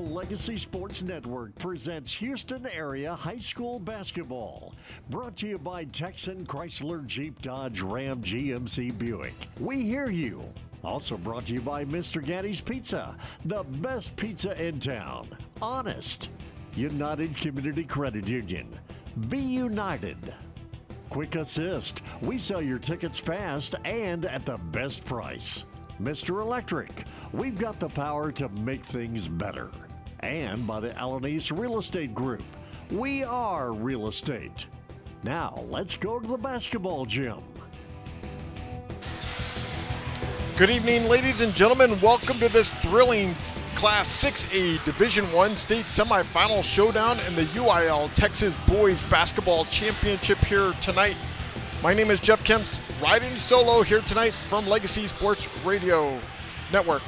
Legacy Sports Network presents Houston Area High School Basketball. Brought to you by Texan Chrysler Jeep Dodge Ram GMC Buick. We hear you. Also brought to you by Mr. Gaddy's Pizza, the best pizza in town. Honest. United Community Credit Union. Be united. Quick Assist. We sell your tickets fast and at the best price. Mr. Electric. We've got the power to make things better. And by the Alanis Real Estate Group. We are real estate. Now, let's go to the basketball gym. Good evening, ladies and gentlemen. Welcome to this thrilling Class 6A Division I State Semifinal Showdown in the UIL Texas Boys Basketball Championship here tonight. My name is Jeff Kemps, riding solo here tonight from Legacy Sports Radio Network.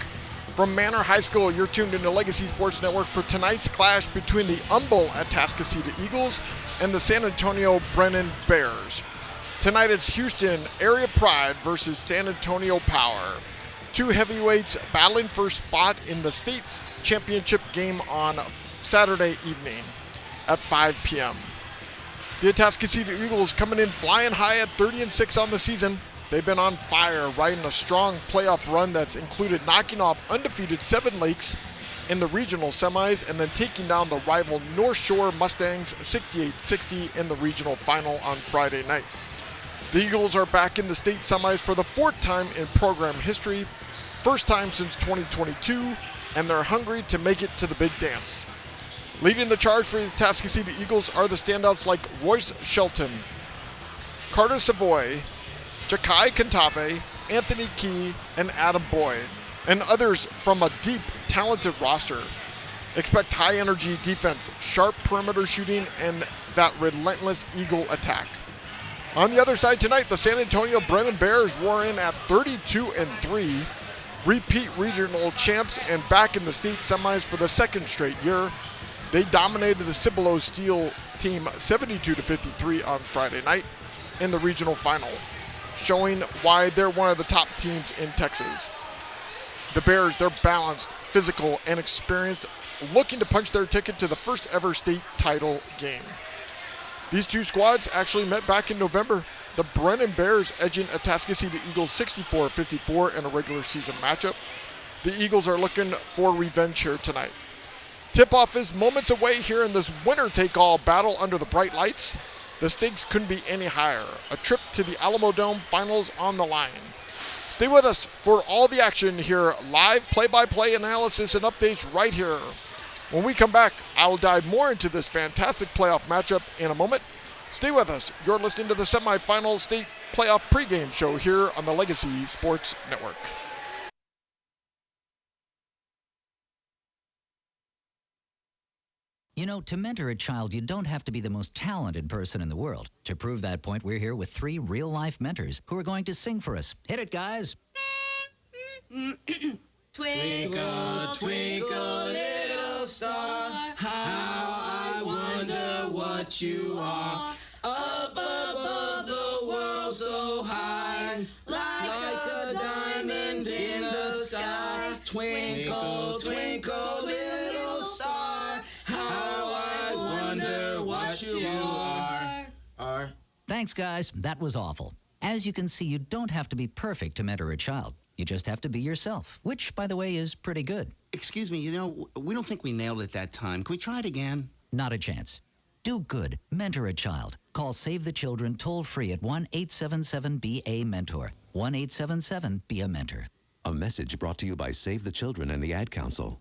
From Manor High School, you're tuned into Legacy Sports Network for tonight's clash between the humble Atascocita Eagles and the San Antonio Brennan Bears. Tonight it's Houston Area Pride versus San Antonio Power. Two heavyweights battling for a spot in the state championship game on Saturday evening at 5 p.m. The Atascocita Eagles coming in flying high at 30-6 on the season. They've been on fire, riding a strong playoff run that's included knocking off undefeated Seven Lakes in the regional semis and then taking down the rival North Shore Mustangs 68-60 in the regional final on Friday night. The Eagles are back in the state semis for the fourth time in program history, first time since 2022, and they're hungry to make it to the big dance. Leading the charge for the Atascocita Eagles are the standouts like Royce Shelton, Carter Savoy, Jakai Cantave, Anthony Key, and Adam Boyd, and others from a deep, talented roster. Expect high-energy defense, sharp perimeter shooting, and that relentless Eagle attack. On the other side tonight, the San Antonio Brennan Bears roar in at 32-3, repeat regional champs and back in the state semis for the second straight year. They dominated the Cibolo Steel team 72-53 on Friday night in the regional final, showing why they're one of the top teams in Texas. The Bears, they're balanced, physical, and experienced, looking to punch their ticket to the first ever state title game. These two squads actually met back in November. The Brennan Bears edging Atascocita Eagles 64-54 in a regular season matchup. The Eagles are looking for revenge here tonight. Tip-off is moments away here in this winner-take-all battle under the bright lights. The stakes couldn't be any higher. A trip to the Alamo Dome finals on the line. Stay with us for all the action here. Live play-by-play analysis and updates right here. When we come back, I will dive more into this fantastic playoff matchup in a moment. Stay with us. You're listening to the semifinal state playoff pregame show here on the Legacy Sports Network. You know, to mentor a child, you don't have to be the most talented person in the world. To prove that point, we're here with 3 real-life mentors who are going to sing for us. Hit it, guys. Twinkle, twinkle, little star, how I wonder what you are. Up above the world so high, like a diamond in the sky. Twinkle, twinkle, little star, how I wonder what you are. Thanks, guys. That was awful. As you can see, you don't have to be perfect to mentor a child. You just have to be yourself, which, by the way, is pretty good. Excuse me, we don't think we nailed it that time. Can we try it again? Not a chance. Do good. Mentor a child. Call Save the Children toll-free at 1-877-BA-MENTOR. 1-877-BE-A-MENTOR. A message brought to you by Save the Children and the Ad Council.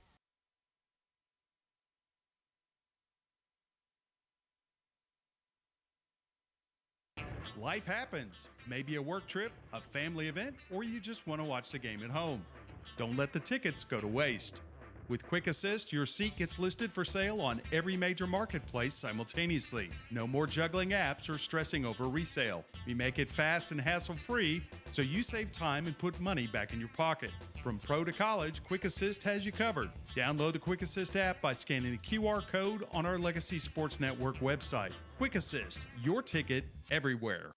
Life happens. Maybe a work trip, a family event, or you just want to watch the game at home. Don't let the tickets go to waste. With Quick Assist, your seat gets listed for sale on every major marketplace simultaneously. No more juggling apps or stressing over resale. We make it fast and hassle-free, so you save time and put money back in your pocket. From pro to college, Quick Assist has you covered. Download the Quick Assist app by scanning the QR code on our Legacy Sports Network website. Quick Assist, your ticket everywhere.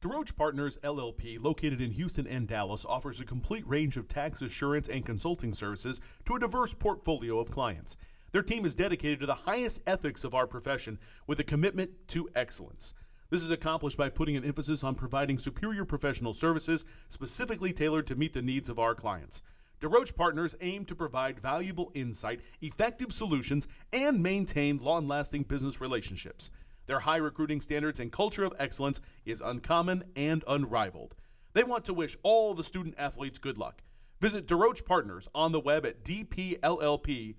DeRoche Partners LLP, located in Houston and Dallas, offers a complete range of tax assurance and consulting services to a diverse portfolio of clients. Their team is dedicated to the highest ethics of our profession with a commitment to excellence. This is accomplished by putting an emphasis on providing superior professional services specifically tailored to meet the needs of our clients. DeRoche Partners aim to provide valuable insight, effective solutions, and maintain long-lasting business relationships. Their high recruiting standards and culture of excellence is uncommon and unrivaled. They want to wish all the student athletes good luck. Visit DeRoche Partners on the web at dpllp.cpa.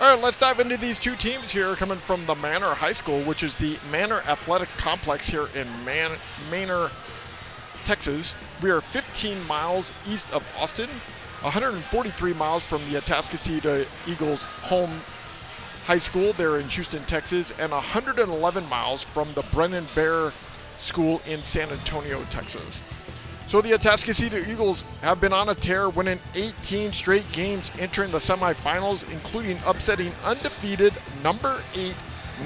All right, let's dive into these two teams here coming from the Manor High School, which is the Manor Athletic Complex here in Manor, Texas. We are 15 miles east of Austin, 143 miles from the Atascocita Eagles home high school there in Houston, Texas, and 111 miles from the Brennan Bear School in San Antonio, Texas. So the Atascocita Eagles have been on a tear, winning 18 straight games entering the semifinals, including upsetting undefeated number 8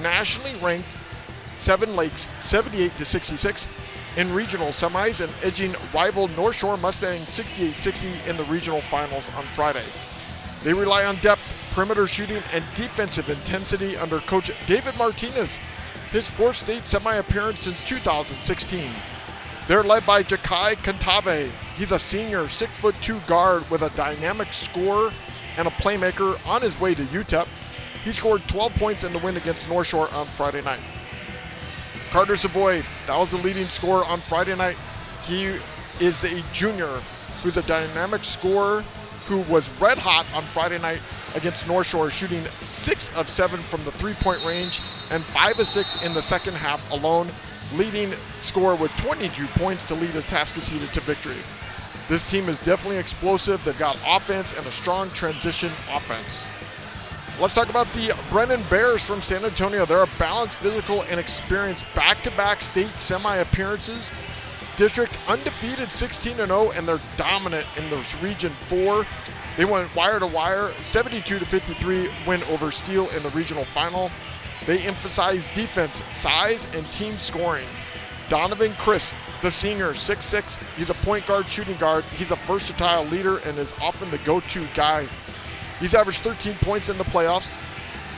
nationally ranked Seven Lakes 78-66 in regional semis and edging rival North Shore Mustangs 68-60 in the regional finals on Friday. They rely on depth, perimeter shooting, and defensive intensity under coach David Martinez, his fourth state semi-appearance since 2016. They're led by Jakai Cantave. He's a senior 6'2" guard with a dynamic scorer and a playmaker on his way to UTEP. He scored 12 points in the win against North Shore on Friday night. Carter Savoy, that was the leading scorer on Friday night. He is a junior who's a dynamic scorer who was red hot on Friday night against North Shore, shooting 6 of 7 from the three-point range and 5 of 6 in the second half alone, leading scorer with 22 points to lead Atascocita to victory. This team is definitely explosive. They've got offense and a strong transition offense. Let's talk about the Brennan Bears from San Antonio. They're a balanced, physical, and experienced back-to-back state semi-appearances. District undefeated 16-0, and they're dominant in this Region 4. They went wire-to-wire, 72-53 win over Steele in the regional final. They emphasize defense, size, and team scoring. Donovan Chris, the senior, 6'6". He's a point guard, shooting guard. He's a versatile leader and is often the go-to guy. He's averaged 13 points in the playoffs.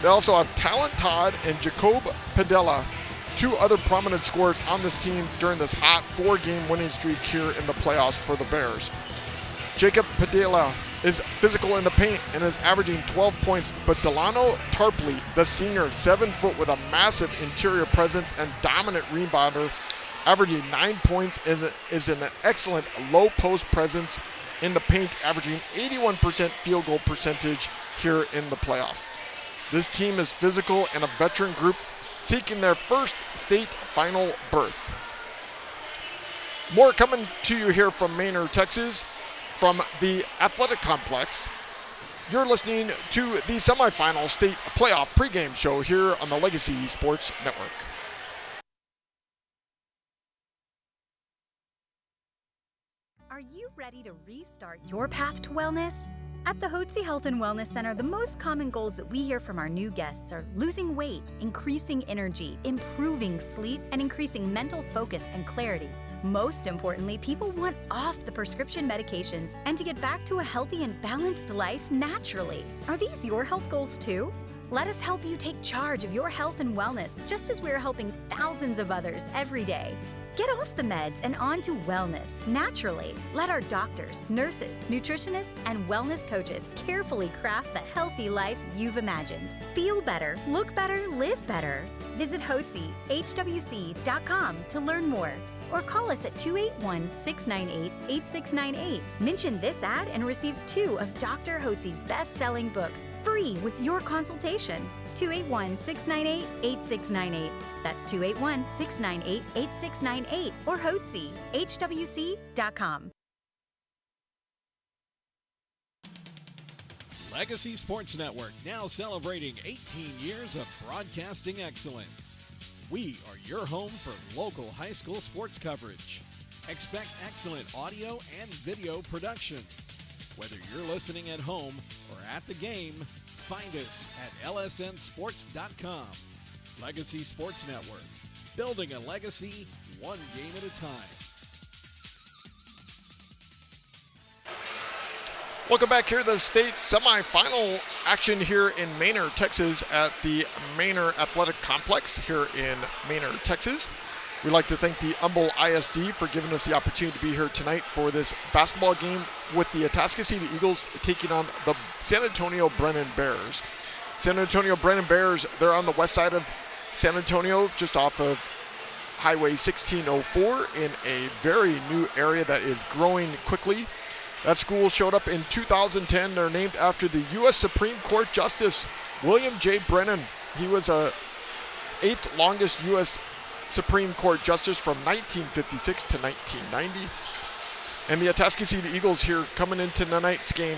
They also have Talent Todd and Jacob Padilla, two other prominent scorers on this team during this hot 4-game winning streak here in the playoffs for the Bears. Jacob Padilla is physical in the paint and is averaging 12 points, but Delano Tarpley, the senior, 7 foot with a massive interior presence and dominant rebounder, averaging 9 points, is an excellent low post presence in the paint, averaging 81% field goal percentage here in the playoffs. This team is physical and a veteran group seeking their first state final berth. More coming to you here from Manor, Texas, from the athletic complex. You're listening to the semifinal state playoff pregame show here on the Legacy Sports Network. Are you ready to restart your path to wellness? At the Hotze Health and Wellness Center, the most common goals that we hear from our new guests are losing weight, increasing energy, improving sleep, and increasing mental focus and clarity. Most importantly, people want off the prescription medications and to get back to a healthy and balanced life naturally. Are these your health goals too? Let us help you take charge of your health and wellness, just as we're helping thousands of others every day. Get off the meds and on to wellness naturally. Let our doctors, nurses, nutritionists, and wellness coaches carefully craft the healthy life you've imagined. Feel better, look better, live better. Visit HWC.com to learn more, or call us at 281-698-8698. Mention this ad and receive 2 of Dr. Hotze's best-selling books free with your consultation. 281-698-8698. That's 281-698-8698 or Hotze, HWC.com. Legacy Sports Network, now celebrating 18 years of broadcasting excellence. We are your home for local high school sports coverage. Expect excellent audio and video production. Whether you're listening at home or at the game, Find us at lsnsports.com. Legacy Sports Network. Building a legacy, one game at a time. Welcome back here to the state semifinal action here in Manor, Texas at the Manor Athletic Complex here in Manor, Texas. We'd like to thank the Humboldt ISD for giving us the opportunity to be here tonight for this basketball game with the Atascocita Eagles taking on the San Antonio Brennan Bears. San Antonio Brennan Bears, they're on the west side of San Antonio, just off of Highway 1604 in a very new area that is growing quickly. That school showed up in 2010. They're named after the U.S. Supreme Court Justice William J. Brennan. He was a 8th longest U.S. Supreme Court Justice from 1956 to 1990. And the Atascocita Eagles here coming into tonight's game,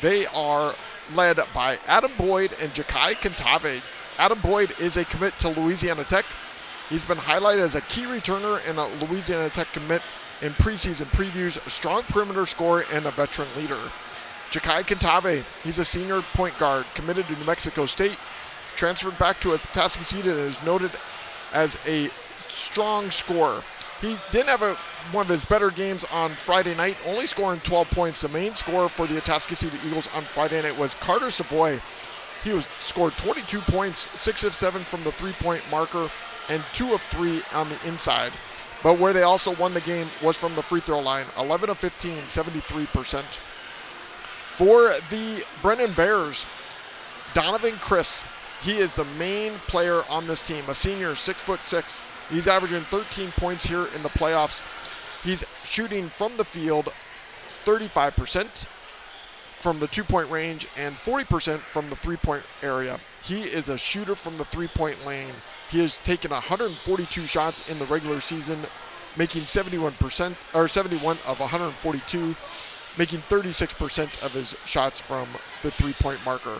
they are led by Adam Boyd and Ja'Kai Cantave. Adam Boyd is a commit to Louisiana Tech. He's been highlighted as a key returner and a Louisiana Tech commit in preseason previews, a strong perimeter scorer, and a veteran leader. Ja'Kai Cantave, he's a senior point guard committed to New Mexico State, transferred back to Atascocita and is noted as a strong scorer. He didn't have one of his better games on Friday night, only scoring 12 points. The main scorer for the Atascocita Eagles on Friday night was Carter Savoy. He scored 22 points, 6 of 7 from the three-point marker, and 2 of 3 on the inside. But where they also won the game was from the free throw line, 11 of 15, 73%. For the Brennan Bears, Donovan Chris, he is the main player on this team, a senior, 6'6". He's averaging 13 points here in the playoffs. He's shooting from the field 35% from the two-point range and 40% from the three-point area. He is a shooter from the three-point lane. He has taken 142 shots in the regular season, making 71% or 71 of 142, making 36% of his shots from the three-point marker.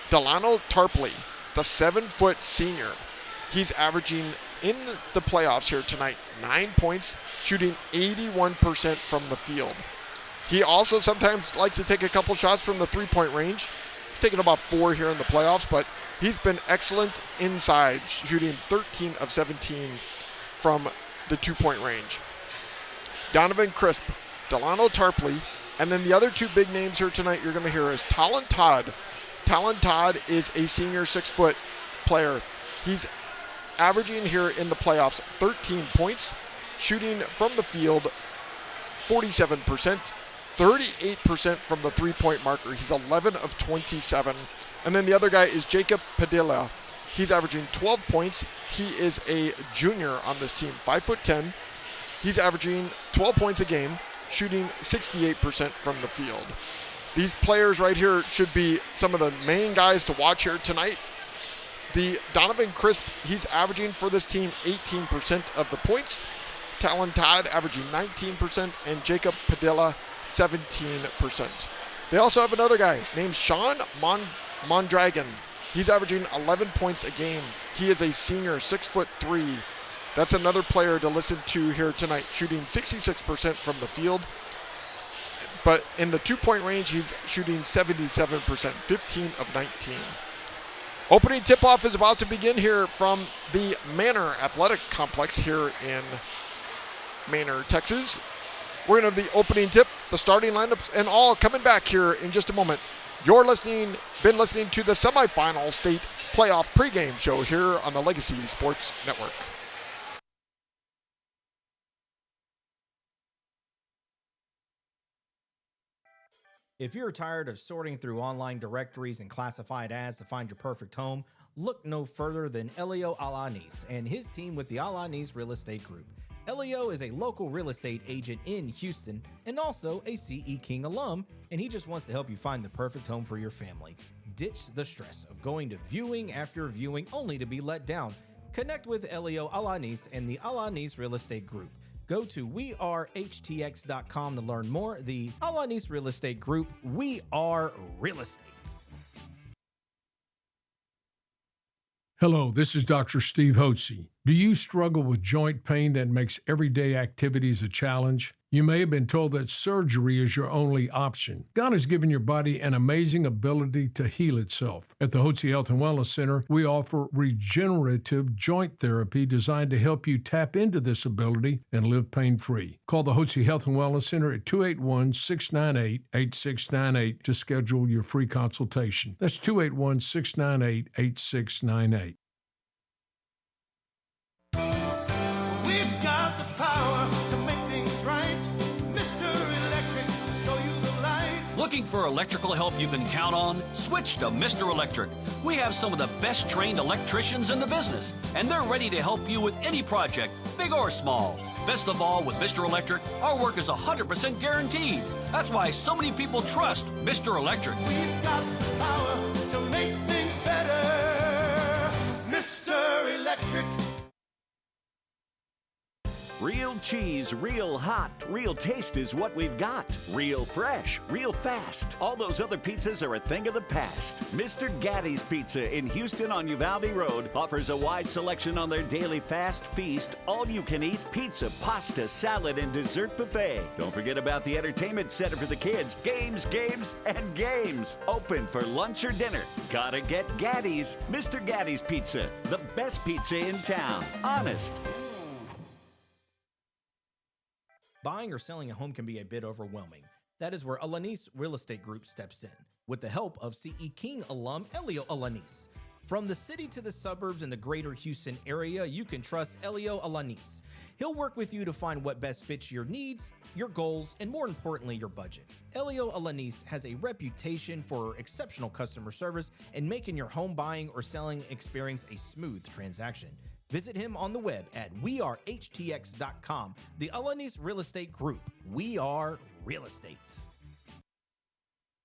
Delano Tarpley, the 7-foot senior, he's averaging in the playoffs here tonight 9 points, shooting 81% from the field. He also sometimes likes to take a couple shots from the three-point range. He's taken about 4 here in the playoffs, but he's been excellent inside, shooting 13 of 17 from the two-point range. Donovan Crisp, Delano Tarpley, and then the other two big names here tonight you're going to hear is Talon Todd. Talon Todd is a senior 6-foot player. He's averaging here in the playoffs 13 points, shooting from the field 47%, 38% from the three-point marker. He's 11 of 27. And then the other guy is Jacob Padilla. He's averaging 12 points. He is a junior on this team, 5'10". He's averaging 12 points a game, shooting 68% from the field. These players right here should be some of the main guys to watch here tonight. The Donovan Crisp, he's averaging for this team 18% of the points. Talon Todd averaging 19%, and Jacob Padilla 17%. They also have another guy named Sean Mondragon. He's averaging 11 points a game. He is a senior, 6'3". That's another player to listen to here tonight, shooting 66% from the field. But in the two-point range, he's shooting 77%, 15 of 19. Opening tip-off is about to begin here from the Manor Athletic Complex here in Manor, Texas. We're going to have the opening tip, the starting lineups, and all coming back here in just a moment. You're been listening to the semifinal state playoff pregame show here on the Legacy Sports Network. If you're tired of sorting through online directories and classified ads to find your perfect home, look no further than Elio Alanis and his team with the Alanis Real Estate Group. Elio is a local real estate agent in Houston and also a CE King alum, and he just wants to help you find the perfect home for your family. Ditch the stress of going to viewing after viewing only to be let down. Connect with Elio Alanis and the Alanis Real Estate Group. Go to wearehtx.com to learn more. The Alanis Real Estate Group, we are real estate. Hello, this is Dr. Steve Hotze. Do you struggle with joint pain that makes everyday activities a challenge? You may have been told that surgery is your only option. God has given your body an amazing ability to heal itself. At the Hotze Health and Wellness Center, we offer regenerative joint therapy designed to help you tap into this ability and live pain-free. Call the Hotze Health and Wellness Center at 281-698-8698 to schedule your free consultation. That's 281-698-8698. We've got the power to make things right. Mr. Electric will show you the light. Looking for electrical help you can count on? Switch to Mr. Electric. We have some of the best trained electricians in the business, and they're ready to help you with any project, big or small. Best of all, with Mr. Electric, our work is 100% guaranteed. That's why so many people trust Mr. Electric. We've got the power to make things better. Mr. Electric. Real cheese, real hot, real taste is what we've got. Real fresh, real fast. All those other pizzas are a thing of the past. Mr. Gatti's Pizza in Houston on Uvalde Road offers a wide selection on their daily fast feast, all-you-can-eat pizza, pasta, salad, and dessert buffet. Don't forget about the entertainment center for the kids. Games, games, and games. Open for lunch or dinner. Gotta get Gatti's. Mr. Gatti's Pizza, the best pizza in town. Honest. Buying or selling a home can be a bit overwhelming. That is where Alanis Real Estate Group steps in, with the help of CE King alum Elio Alanis. From the city to the suburbs and the greater Houston area, you can trust Elio Alanis. He'll work with you to find what best fits your needs, your goals, and more importantly, your budget. Elio Alanis has a reputation for exceptional customer service and making your home buying or selling experience a smooth transaction. Visit him on the web at wearehtx.com. The Alanis Real Estate Group. We are real estate.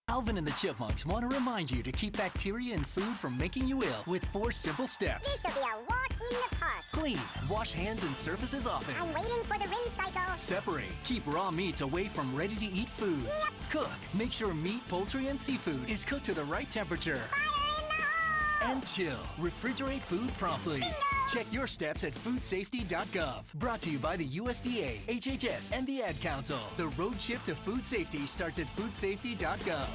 Alvin and the Chipmunks want to remind you to keep bacteria in food from making you ill with 4 simple steps. This will be a walk in the park. Clean. Wash hands and surfaces often. I'm waiting for the rinse cycle. Separate. Keep raw meats away from ready-to-eat foods. Yep. Cook. Make sure meat, poultry, and seafood is cooked to the right temperature. Fire in the hole! And chill. Refrigerate food promptly. Bingo! Check your steps at foodsafety.gov. Brought to you by the USDA, HHS, and the Ad Council. The road trip to food safety starts at foodsafety.gov.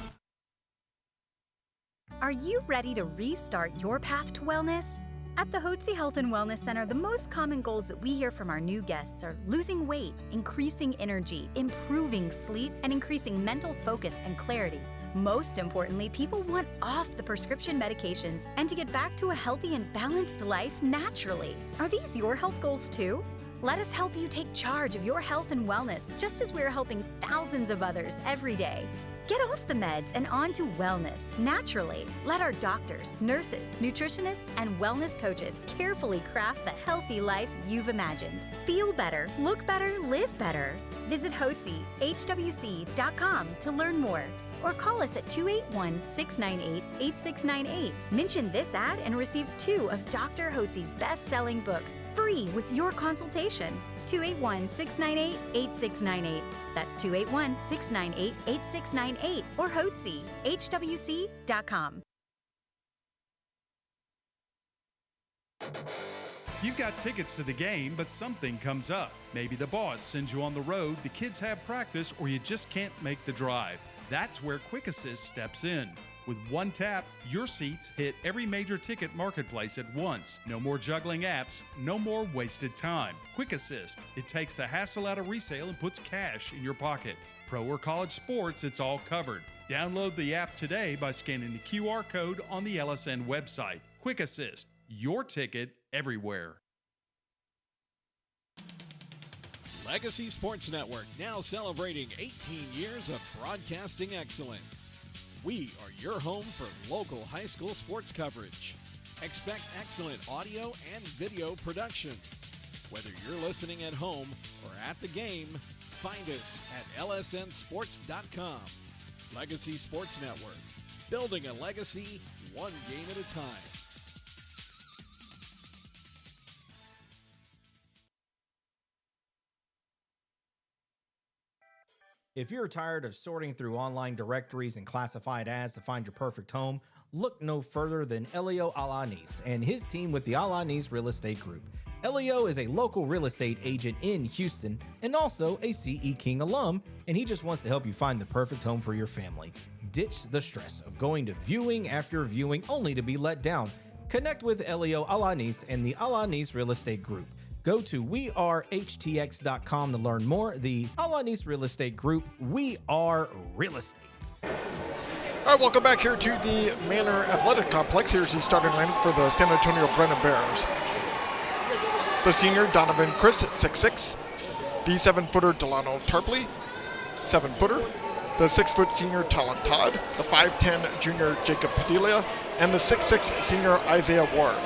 Are you ready to restart your path to wellness? At the Hotze Health and Wellness Center, the most common goals that we hear from our new guests are losing weight, increasing energy, improving sleep, and increasing mental focus and clarity. Most importantly, people want off the prescription medications and to get back to a healthy and balanced life naturally. Are these your health goals too? Let us help you take charge of your health and wellness, just as we're helping thousands of others every day. Get off the meds and on to wellness naturally. Let our doctors, nurses, nutritionists, and wellness coaches carefully craft the healthy life you've imagined. Feel better, look better, live better. Visit HWC.com to learn more, or call us at 281-698-8698. Mention this ad and receive 2 of Dr. Hotze's best-selling books free with your consultation. 281-698-8698. That's 281-698-8698 or Hotze, HWC.com. You've got tickets to the game, but something comes up. Maybe the boss sends you on the road, the kids have practice, or you just can't make the drive. That's where Quick Assist steps in. With one tap, your seats hit every major ticket marketplace at once. No more juggling apps, no more wasted time. Quick Assist, it takes the hassle out of resale and puts cash in your pocket. Pro or college sports, it's all covered. Download the app today by scanning the QR code on the LSN website. Quick Assist, your ticket everywhere. Legacy Sports Network, now celebrating 18 years of broadcasting excellence. We are your home for local high school sports coverage. Expect excellent audio and video production. Whether you're listening at home or at the game, find us at lsnsports.com. Legacy Sports Network, building a legacy one game at a time. If you're tired of sorting through online directories and classified ads to find your perfect home, look no further than Elio Alanis and his team with the Alanis Real Estate Group. Elio is a local real estate agent in Houston and also a CE King alum, and he just wants to help you find the perfect home for your family. Ditch the stress of going to viewing after viewing only to be let down. Connect with Elio Alanis and the Alanis Real Estate Group. Go to wearehtx.com to learn more. The Alanis Real Estate Group, we are real estate. All right, welcome back here to the Manor Athletic Complex. Here's the starting lineup for the San Antonio Brennan Bears. The senior, Donovan Chris at 6'6". The 7-footer, Delano Tarpley, 7-footer. The 6-foot senior, Talon Todd. The 5'10" junior, Jacob Padilla. And the 6'6" senior, Isaiah Ward.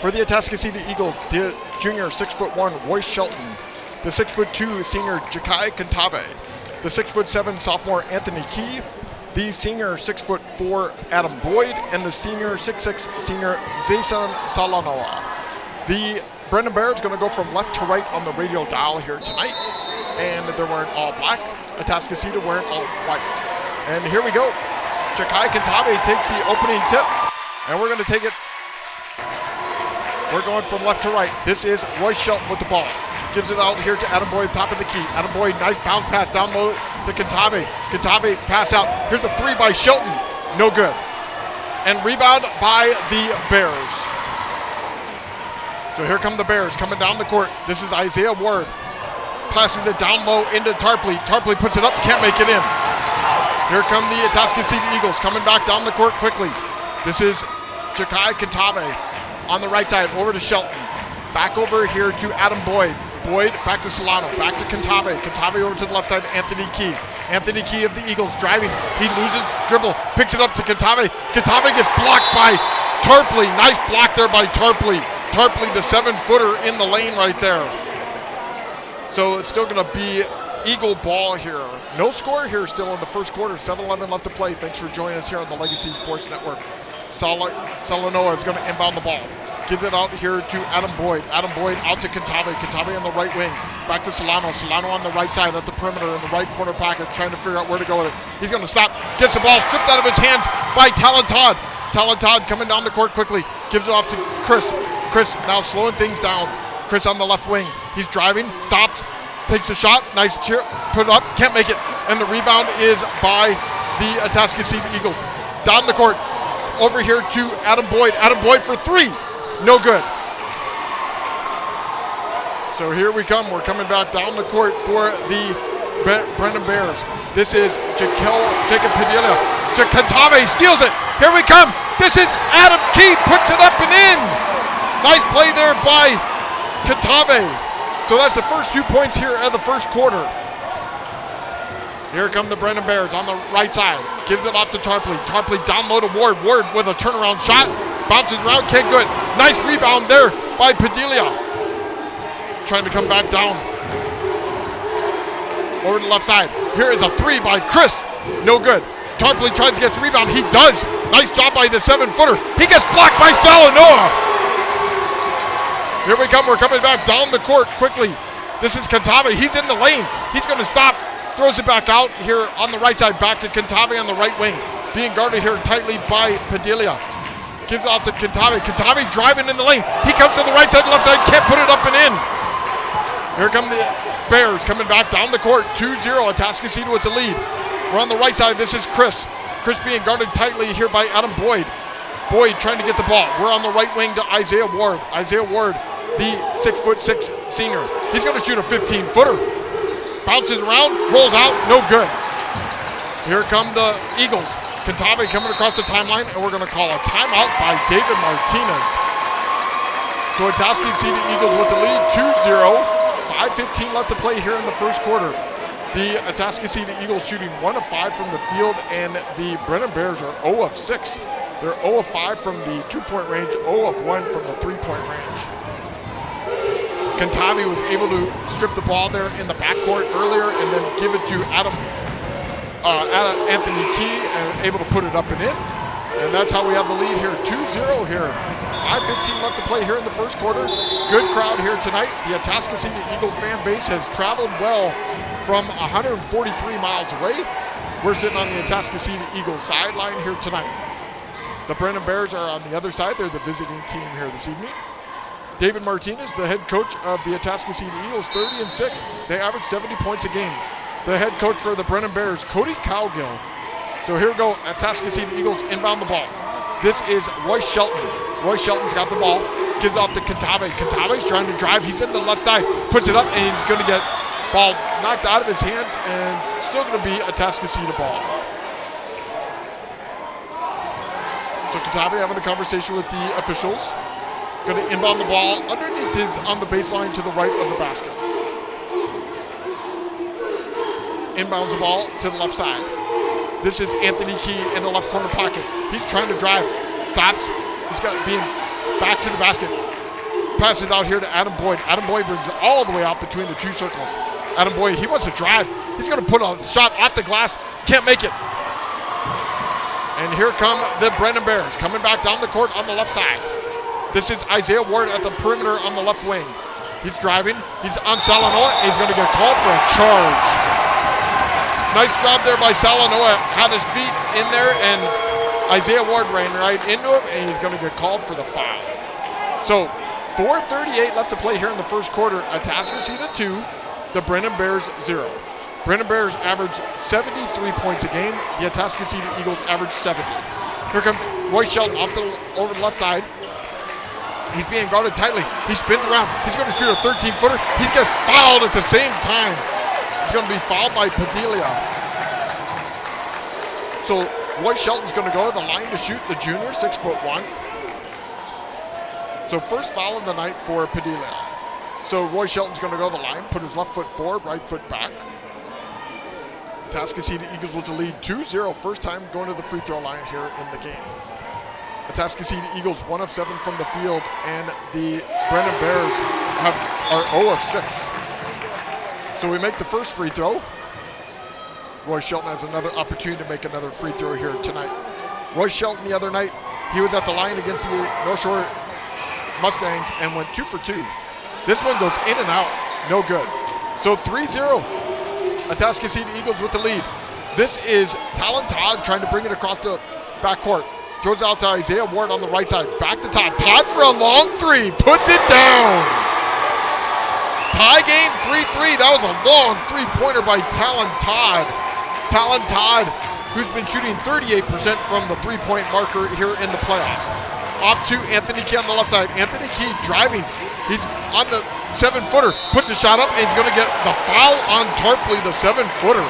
For the Atascocita Eagles, the junior 6'1", Royce Shelton. The 6'2", senior, Jakai Cantave. The 6'7", sophomore, Anthony Key. The senior 6'4", Adam Boyd, and the senior 6'6", senior Zason Salanoa. The Brennan Bears going to go from left to right on the radio dial here tonight, and they're wearing all black. Atascocita wearing all white. And here we go. Jakai Cantave takes the opening tip, and we're going to take it. We're going from left to right. This is Royce Shelton with the ball. Gives it out here to Adam Boyd, top of the key. Adam Boyd, nice bounce pass down low to Cantave. Cantave pass out. Here's a 3 by Shelton. No good. And rebound by the Bears. So here come the Bears coming down the court. This is Isaiah Ward. Passes it down low into Tarpley. Tarpley puts it up, can't make it in. Here come the Atascocita Eagles coming back down the court quickly. This is Jakai Cantave on the right side, over to Shelton. Back over here to Adam Boyd. Boyd back to Solano, back to Cantave. Cantave over to the left side, Anthony Key. Anthony Key of the Eagles driving. He loses dribble, picks it up to Cantave. Cantave gets blocked by Tarpley. Nice block there by Tarpley. Tarpley, the 7-footer in the lane right there. So it's still going to be Eagle ball here. No score here still in the first quarter. 7-11 left to play. Thanks for joining us here on the Legacy Sports Network. Salanoa is going to inbound the ball. Gives it out here to Adam Boyd. Adam Boyd out to Cantave. Cantave on the right wing. Back to Solano. Solano on the right side at the perimeter in the right corner pocket, trying to figure out where to go with it. He's going to stop. Gets the ball stripped out of his hands by Talon Todd. Talon Todd coming down the court quickly. Gives it off to Chris. Chris now slowing things down. Chris on the left wing. He's driving. Stops. Takes a shot. Nice cheer. Put it up. Can't make it. And the rebound is by the Atascocita Eagles. Down the court. Over here to Adam Boyd. Adam Boyd for 3. No good. So here we come. We're coming back down the court for the Brennan Bears. This is Jacob Padilla. Cantave steals it. Here we come. This is Adam Key. Puts it up and in. Nice play there by Cantave. So that's the first 2 points here of the first quarter. Here come the Brennan Bears on the right side. Gives it off to Tarpley. Tarpley down low to Ward. Ward with a turnaround shot. Bounces around. Can't good. Nice rebound there by Padilla. Trying to come back down. Over to the left side. Here is a 3 by Chris. No good. Tarpley tries to get the rebound. He does. Nice job by the 7-footer. He gets blocked by Salanoa. Here we come. We're coming back down the court quickly. This is Cantave. He's in the lane. He's going to stop. Throws it back out here on the right side. Back to Cantave on the right wing. Being guarded here tightly by Padilla. Gives it off to Cantave. Cantave driving in the lane. He comes to the right side, left side. Can't put it up and in. Here come the Bears coming back down the court. 2-0. Atascocita with the lead. We're on the right side. This is Chris. Chris being guarded tightly here by Adam Boyd. Boyd trying to get the ball. We're on the right wing to Isaiah Ward. Isaiah Ward, the 6'6" senior. He's going to shoot a 15-footer. Bounces around, rolls out, no good. Here come the Eagles. Cantave coming across the timeline, and we're going to call a timeout by David Martinez. So Atascocita Eagles with the lead, 2-0. 5:15 left to play here in the first quarter. The Atascocita Eagles shooting 1 of 5 from the field, and the Brennan Bears are 0 of 6. They're 0 of 5 from the 2-point range, 0 of 1 from the 3-point range. Cantave was able to strip the ball there in the backcourt earlier and then give it to Anthony Key, and able to put it up and in. And that's how we have the lead here, 2-0 here. 5:15 left to play here in the first quarter. Good crowd here tonight. The Atascocita Eagle fan base has traveled well from 143 miles away. We're sitting on the Atascocita Eagles sideline here tonight. The Brennan Bears are on the other side. They're the visiting team here this evening. David Martinez, the head coach of the Atascocita Eagles, 30-6. They average 70 points a game. The head coach for the Brennan Bears, Cody Cowgill. So here we go, Atascocita Eagles inbound the ball. This is Royce Shelton. Royce Shelton's got the ball, gives off to Kantave. Kantave's trying to drive, he's in the left side, puts it up, and he's gonna get ball knocked out of his hands, and still gonna be a Atascocita ball. So Kantave having a conversation with the officials. Gonna inbound the ball underneath on the baseline to the right of the basket. Inbounds the ball to the left side. This is Anthony Key in the left corner pocket. He's trying to drive, stops. He's got being back to the basket. Passes out here to Adam Boyd. Adam Boyd brings it all the way out between the two circles. Adam Boyd, he wants to drive. He's gonna put a shot off the glass, can't make it. And here come the Brennan Bears coming back down the court on the left side. This is Isaiah Ward at the perimeter on the left wing. He's driving, he's on Salanoa, and he's gonna get called for a charge. Nice job there by Salanoa, had his feet in there, and Isaiah Ward ran right into him, and he's going to get called for the foul. So 4:38 left to play here in the first quarter. Atascocita 2, the Brennan Bears 0. Brennan Bears average 73 points a game. The Atascocita Eagles average 70. Here comes Royce Shelton over the left side. He's being guarded tightly. He spins around. He's going to shoot a 13-footer. He gets fouled at the same time. He's going to be fouled by Padilla. So Royce Shelton's going to go to the line to shoot, the junior, 6'1". So first foul of the night for Padilla. So Royce Shelton's going to go to the line, put his left foot forward, right foot back. Atascocita Eagles was the lead 2-0, first time going to the free throw line here in the game. Atascocita Eagles 1 of 7 from the field, and the Brennan Bears are 0 of 6. So we make the first free throw. Royce Shelton has another opportunity to make another free throw here tonight. Royce Shelton the other night, he was at the line against the North Shore Mustangs and went 2 for 2. This one goes in and out, no good. So 3-0, Atascocita Eagles with the lead. This is Talon Todd trying to bring it across the backcourt. Throws out to Isaiah Ward on the right side, back to Todd. Todd for a long three, puts it down. Tie game, 3-3. That was a long three-pointer by Talon Todd. Talon Todd, who's been shooting 38% from the three-point marker here in the playoffs. Off to Anthony Key on the left side. Anthony Key driving. He's on the 7-footer, puts the shot up, and he's going to get the foul on Tarpley, the 7-footer.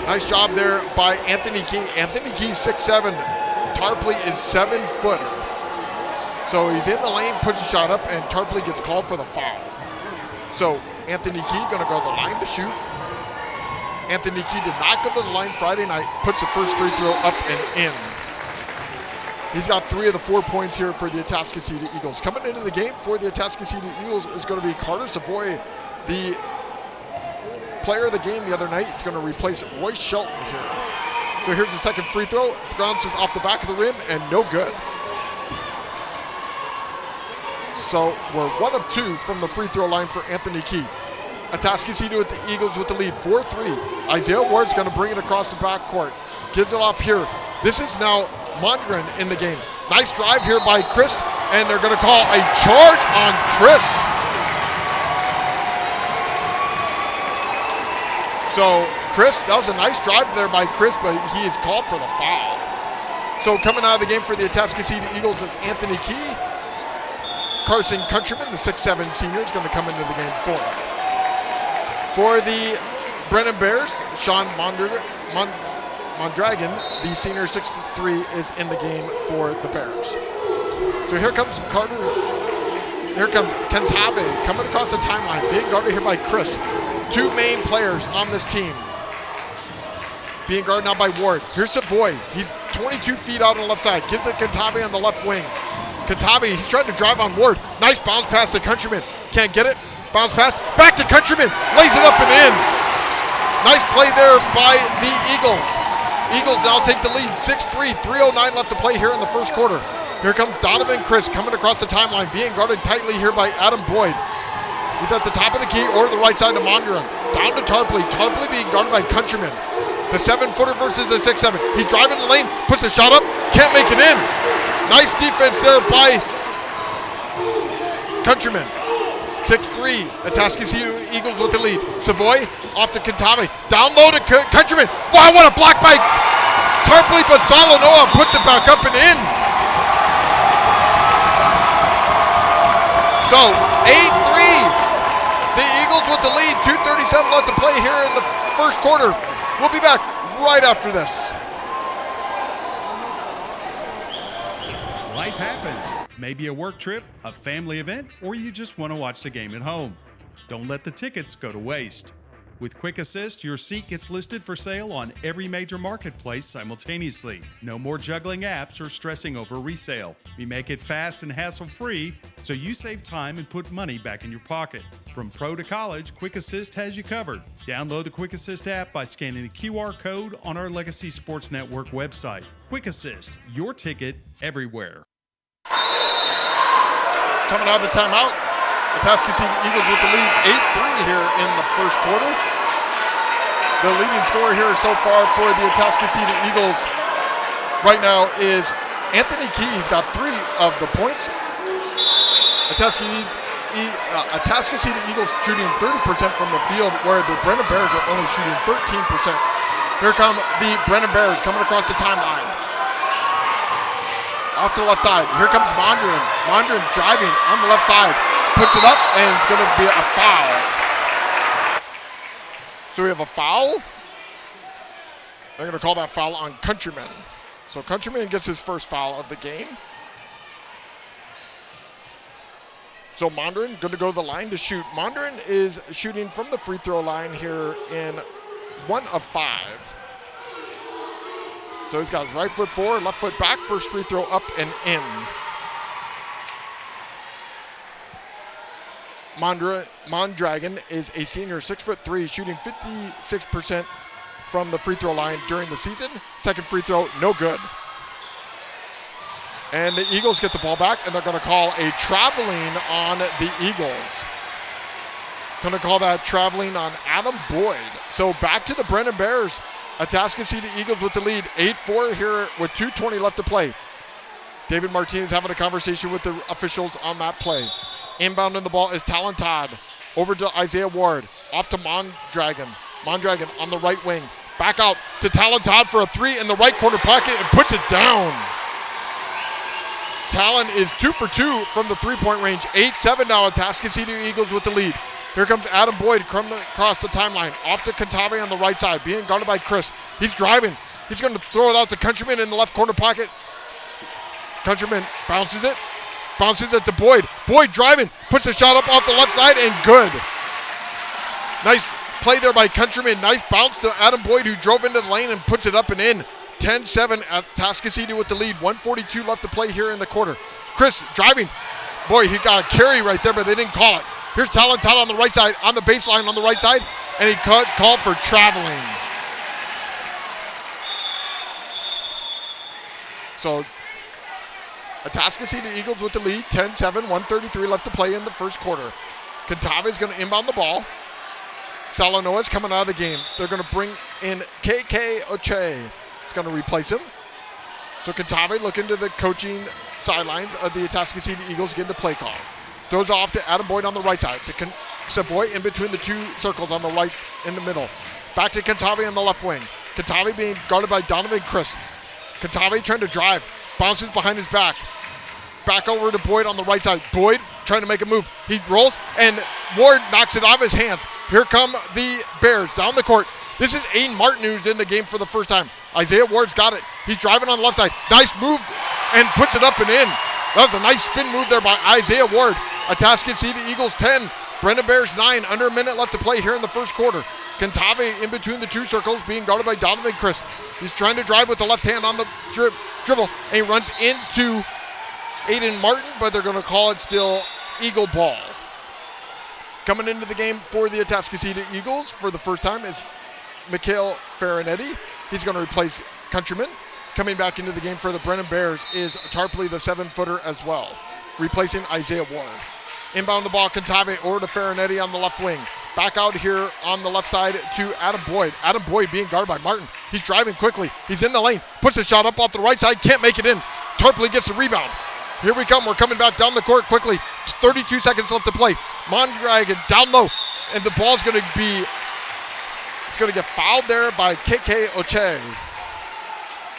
Nice job there by Anthony Key. Anthony Key 6'7". Tarpley is 7-footer. So he's in the lane, puts the shot up, and Tarpley gets called for the foul. So Anthony Key going to go to the line to shoot. Anthony Key did not go to the line Friday night, puts the first free throw up and in. He's got 3 of the 4 points here for the Atascocita Eagles. Coming into the game for the Atascocita Eagles is going to be Carter Savoy, the player of the game the other night. He's going to replace Royce Shelton here. So here's the second free throw. Bounces off the back of the rim and no good. So we're 1 of 2 from the free throw line for Anthony Key. Atascocita with the Eagles with the lead, 4-3. Isaiah Ward's going to bring it across the backcourt. Gives it off here. This is now Mondgren in the game. Nice drive here by Chris, and they're going to call a charge on Chris. So Chris, that was a nice drive there by Chris, but he is called for the foul. So coming out of the game for the Atascocita Eagles is Anthony Key. Carson Countryman, the 6'7" senior, is going to come into the game for him. For the Brennan Bears, Sean Mondragon, the senior 6'3", is in the game for the Bears. So here comes Carter. Here comes Kentave coming across the timeline, being guarded here by Chris. 2 main players on this team. Being guarded now by Ward. Here's Savoy. He's 22 feet out on the left side. Gives it to Kentave on the left wing. Kentave, he's trying to drive on Ward. Nice bounce pass to Countryman. Can't get it. Bounce pass. Back to Countryman. Lays it up and in. Nice play there by the Eagles. Eagles now take the lead. 6-3. 3:09 left to play here in the first quarter. Here comes Donovan Chris coming across the timeline. Being guarded tightly here by Adam Boyd. He's at the top of the key or the right side of Mondrian. Down to Tarpley. Tarpley being guarded by Countryman. The 7-footer versus the 6'7". He's driving the lane. Puts the shot up. Can't make it in. Nice defense there by Countryman. 6-3. Atascocita Eagles with the lead. Savoy off to Cantave. Down low to Countryman. Wow, what a block by Tarpley, but Salanoa puts it back up and in. So, 8-3. The Eagles with the lead. 2:37 left to play here in the first quarter. We'll be back right after this. Life happens. Maybe a work trip, a family event, or you just want to watch the game at home. Don't let the tickets go to waste. With Quick Assist, your seat gets listed for sale on every major marketplace simultaneously. No more juggling apps or stressing over resale. We make it fast and hassle-free, so you save time and put money back in your pocket. From pro to college, Quick Assist has you covered. Download the Quick Assist app by scanning the QR code on our Legacy Sports Network website. Quick Assist, your ticket everywhere. Coming out of the timeout, Atascocita Eagles with the lead 8-3 here in the first quarter. The leading scorer here so far for the Atascocita Eagles right now is Anthony Key. He's got 3 of the points. Atascocita Eagles shooting 30% from the field, where the Brennan Bears are only shooting 13%. Here come the Brennan Bears coming across the timeline. Off to the left side. Here comes Mondrian. Mondrian driving on the left side. Puts it up, and it's going to be a foul. So we have a foul. They're going to call that foul on Countryman. So Countryman gets his first foul of the game. So Mondrian going to go to the line to shoot. Mondrian is shooting from the free throw line here in 1 of 5. So he's got his right foot forward, left foot back, first free throw up and in. Mondragon is a senior, 6'3", shooting 56% from the free throw line during the season. Second free throw, no good. And the Eagles get the ball back, and they're going to call a traveling on the Eagles. Going to call that traveling on Adam Boyd. So back to the Brennan Bears. Atascocita Eagles with the lead, 8-4 here with 2:20 left to play. David Martinez having a conversation with the officials on that play. Inbound on the ball is Talon Todd. Over to Isaiah Ward. Off to Mondragon. Mondragon on the right wing. Back out to Talon Todd for a 3 in the right corner pocket and puts it down. Talon is 2 for 2 from the three-point range. 8-7 now. Atascocita Eagles with the lead. Here comes Adam Boyd coming across the timeline. Off to Cantave on the right side, being guarded by Chris. He's driving. He's going to throw it out to Countryman in the left corner pocket. Countryman bounces it. Bounces it to Boyd. Boyd driving. Puts the shot up off the left side and good. Nice play there by Countryman. Nice bounce to Adam Boyd, who drove into the lane and puts it up and in. 10-7 Atascocita with the lead. 1:42 left to play here in the quarter. Chris driving. Boy, he got a carry right there, but they didn't call it. Here's Talon Todd on the right side, on the baseline on the right side, and he called for traveling. So Atascocita Eagles with the lead, 10-7, 1:33 left to play in the first quarter. Cantave is going to inbound the ball. Salanoa is coming out of the game. They're going to bring in KK Oche. It's going to replace him. So Cantave looking to the coaching sidelines of the Atascocita Eagles, getting the play call. Throws off to Adam Boyd on the right side. To Savoy in between the 2 circles on the right in the middle. Back to Cantave on the left wing. Cantave being guarded by Donovan Chris. Cantave trying to drive. Bounces behind his back. Back over to Boyd on the right side. Boyd trying to make a move. He rolls, and Ward knocks it off his hands. Here come the Bears down the court. This is Aiden Martin, who's in the game for the first time. Isaiah Ward's got it. He's driving on the left side. Nice move, and puts it up and in. That was a nice spin move there by Isaiah Ward. Atascocita Eagles 10, Brennan Bears 9. Under a minute left to play here in the first quarter. Cantave in between the 2 circles, being guarded by Donovan Chris. He's trying to drive with the left hand on the dribble, and he runs into Aiden Martin, but they're going to call it still Eagle ball. Coming into the game for the Atascocita Eagles for the first time is Mikhail Farinetti. He's going to replace Countryman. Coming back into the game for the Brennan Bears is Tarpley, the 7-footer as well, replacing Isaiah Ward. Inbound the ball, Cantave over to Farinetti on the left wing. Back out here on the left side to Adam Boyd. Adam Boyd being guarded by Martin. He's driving quickly. He's in the lane. Puts the shot up off the right side. Can't make it in. Tarpley gets the rebound. Here we come. We're coming back down the court quickly. 32 seconds left to play. Mondragon down low. And the ball's going to be, it's going to get fouled there by KK Oche.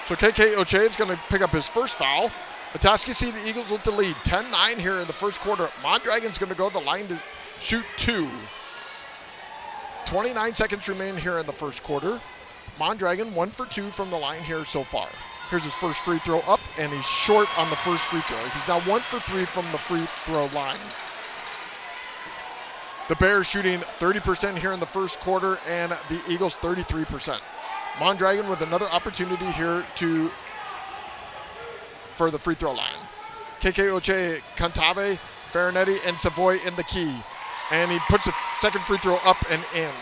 So KK Oche is going to pick up his first foul. Atascocita Eagles with the lead. 10-9 here in the first quarter. Mondragon's going to go to the line to shoot 2. 29 seconds remain here in the first quarter. Mondragon 1 for 2 from the line here so far. Here's his first free throw up, and he's short on the first free throw. He's now 1 for 3 from the free throw line. The Bears shooting 30% here in the first quarter, and the Eagles 33%. Mondragon with another opportunity here for the free throw line. KK Oche, Cantave, Farinetti, and Savoy in the key. And he puts the second free throw up and in.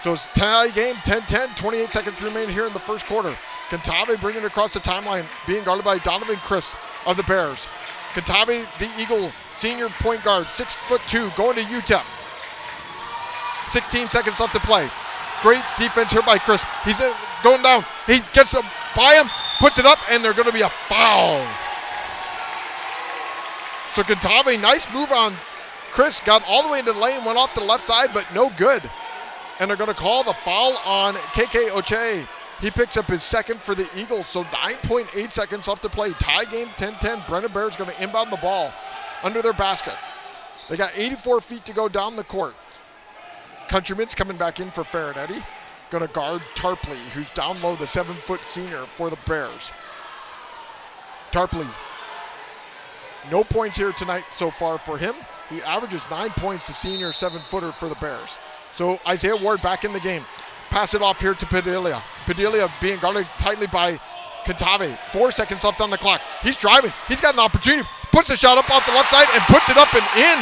So it's a tie game, 10-10, 28 seconds remain here in the first quarter. Cantave bringing it across the timeline, being guarded by Donovan Chris of the Bears. Cantave, the Eagle senior point guard, 6'2", going to UTEP. 16 seconds left to play. Great defense here by Chris. He's going down. He gets by him, puts it up, and there's going to be a foul. So Cantave, nice move on Chris. Got all the way into the lane, went off to the left side, but no good. And they're going to call the foul on KK Oche. He picks up his second for the Eagles, so 9.8 seconds left to play. Tie game, 10-10. Brennan Bears going to inbound the ball under their basket. They got 84 feet to go down the court. Countryman's coming back in for Farinetti. Going to guard Tarpley, who's down low, the 7-foot senior for the Bears. Tarpley, no points here tonight so far for him. He averages 9 points, the senior 7-footer for the Bears. So Isaiah Ward back in the game. Pass it off here to Padilla. Padilla being guarded tightly by Cantave. 4 seconds left on the clock. He's driving. He's got an opportunity. Puts the shot up off the left side and puts it up and in.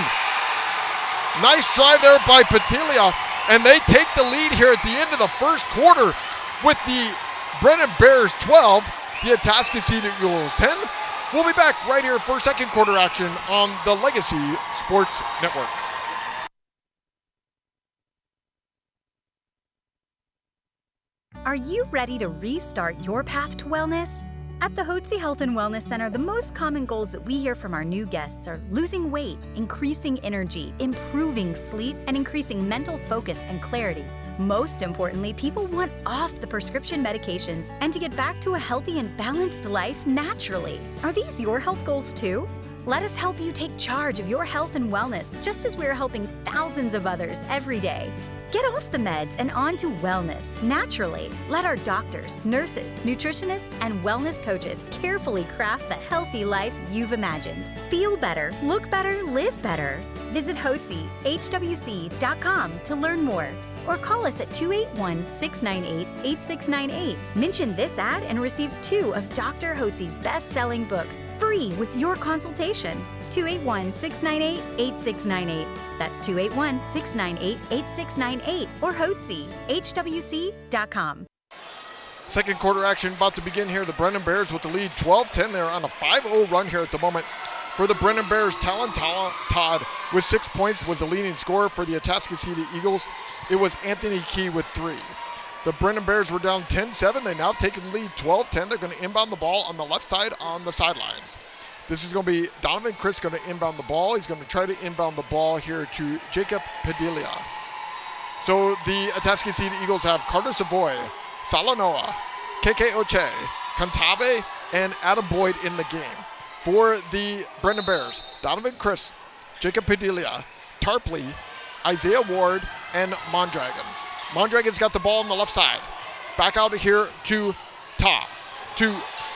Nice drive there by Padilla. And they take the lead here at the end of the first quarter with the Brennan Bears 12, the Atascocita Eagles 10. We'll be back right here for second quarter action on the Legacy Sports Network. Are you ready to restart your path to wellness? At the Hotze Health and Wellness Center, the most common goals that we hear from our new guests are losing weight, increasing energy, improving sleep, and increasing mental focus and clarity. Most importantly, people want off the prescription medications and to get back to a healthy and balanced life naturally. Are these your health goals too? Let us help you take charge of your health and wellness, just as we're helping thousands of others every day. Get off the meds and on to wellness naturally. Let our doctors, nurses, nutritionists, and wellness coaches carefully craft the healthy life you've imagined. Feel better, look better, live better. Visit HWC.com to learn more or call us at 281-698-8698. Mention this ad and receive 2 of Dr. Hotze's best-selling books free with your consultation. 281-698-8698. That's 281-698-8698 or Hotze, HWC.com. Second quarter action about to begin here. The Brennan Bears with the lead 12-10. They're on a 5-0 run here at the moment. For the Brennan Bears, Talon Todd with 6 points was the leading scorer. For the Atascocita Eagles, it was Anthony Key with 3. The Brennan Bears were down 10-7. They now have taken the lead 12-10. They're going to inbound the ball on the left side on the sidelines. This is going to be Donovan Chris going to inbound the ball. He's going to try to inbound the ball here to Jacob Padilla. So the Atascocita Eagles have Carter Savoy, Salanoa, KK Oche, Cantave, and Adam Boyd in the game. For the Brennan Bears, Donovan Chris, Jacob Padilla, Tarpley, Isaiah Ward, and Mondragon. Mondragon's got the ball on the left side. Back out here to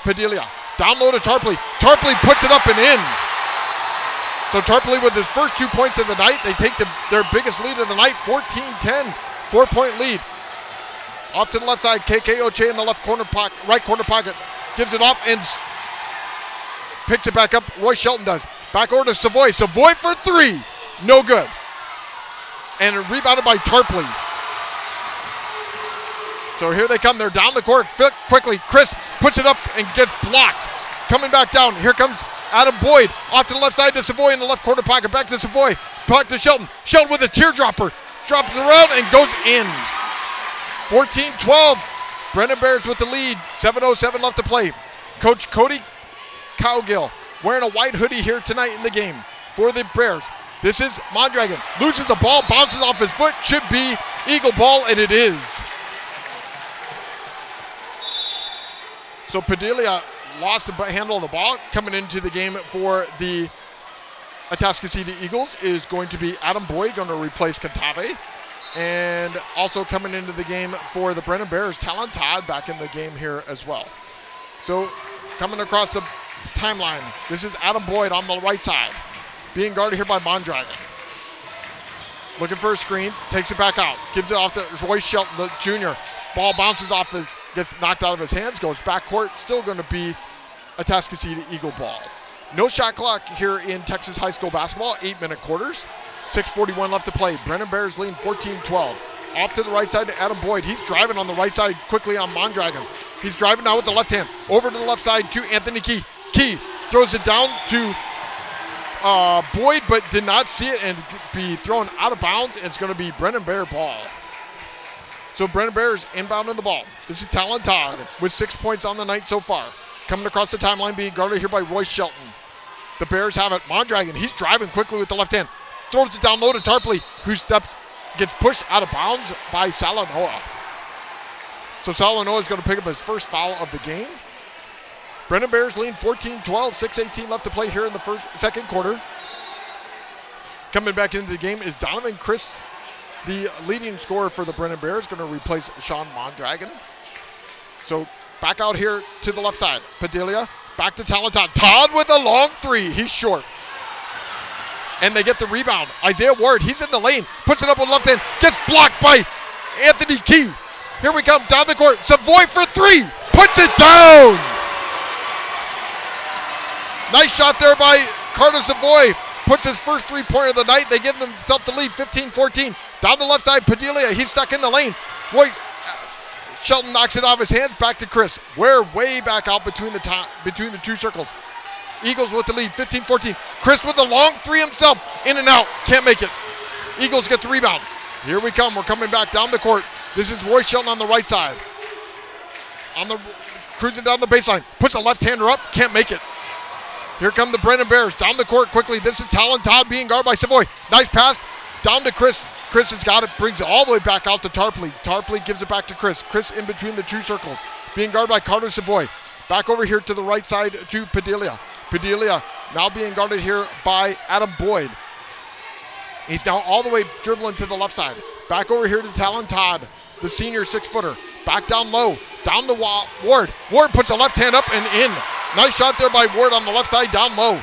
Padilla. Down low to Tarpley. Tarpley puts it up and in. So Tarpley with his first 2 points of the night. They take their biggest lead of the night, 14-10, 4-point lead. Off to the left side, KK Oche in the right corner pocket. Gives it off and picks it back up. Roy Shelton does. Back over to Savoy. Savoy for 3. No good. And rebounded by Tarpley. So here they come. They're down the court quickly. Chris puts it up and gets blocked. Coming back down. Here comes Adam Boyd. Off to the left side to Savoy in the left corner pocket. Back to Savoy. Back to Shelton. Shelton with a teardropper. Drops it around and goes in. 14-12. Brennan Bears with the lead. 7:07 left to play. Coach Cody Cowgill wearing a white hoodie here tonight in the game for the Bears. This is Mondragon. Loses the ball, bounces off his foot. Should be Eagle ball, and it is. So Padilla lost the handle of the ball. Coming into the game for the Atascocita Eagles is going to be Adam Boyd, going to replace Cantave. And also coming into the game for the Brennan Bears, Talon Todd back in the game here as well. So coming across the timeline, this is Adam Boyd on the right side, being guarded here by Mondragon. Looking for a screen, takes it back out, gives it off to Royce Shelton, the junior. Ball bounces off gets knocked out of his hands, goes backcourt, still going to be Atascocita Eagle ball. No shot clock here in Texas high school basketball, 8-minute quarters. 6:41 left to play. Brennan Bears lead 14-12. Off to the right side to Adam Boyd. He's driving on the right side quickly on Mondragon. He's driving now with the left hand. Over to the left side to Anthony Key. Key throws it down to Boyd, but did not see it and be thrown out of bounds. It's going to be Brennan Bear ball. So Brennan Bears inbounding the ball. This is Talon Todd with 6 points on the night so far. Coming across the timeline, being guarded here by Royce Shelton. The Bears have it. Mondragon, he's driving quickly with the left hand. Throws it down low to Tarpley, who gets pushed out of bounds by Salanoa. So Salanoa is going to pick up his first foul of the game. Brennan Bears lead 14-12, 6:18 left to play here in the second quarter. Coming back into the game is Donovan Chris, the leading scorer for the Brennan Bears, going to replace Sean Mondragon. So back out here to the left side. Padilla, back to Talon Todd. Todd with a long three. He's short. And they get the rebound. Isaiah Ward, he's in the lane. Puts it up with left hand. Gets blocked by Anthony Key. Here we come down the court. Savoy for three. Puts it down. Nice shot there by Carter Savoy. Puts his first three-pointer of the night. They give themselves the lead, 15-14. Down the left side, Padilla. He's stuck in the lane. Shelton knocks it off his hands. Back to Chris. We're way back out between the two circles. Eagles with the lead, 15-14. Chris with a long three himself. In and out. Can't make it. Eagles get the rebound. Here we come. We're coming back down the court. This is Royce Shelton on the right side. Cruising down the baseline. Puts a left-hander up. Can't make it. Here come the Brennan Bears. Down the court quickly. This is Talon Todd being guarded by Savoy. Nice pass. Down to Chris. Chris has got it. Brings it all the way back out to Tarpley. Tarpley gives it back to Chris. Chris in between the two circles. Being guarded by Carter Savoy. Back over here to the right side to Padilla. Padilla now being guarded here by Adam Boyd. He's now all the way dribbling to the left side. Back over here to Talon Todd, the senior 6-footer. Back down low, down to Ward. Ward puts a left hand up and in. Nice shot there by Ward on the left side, down low.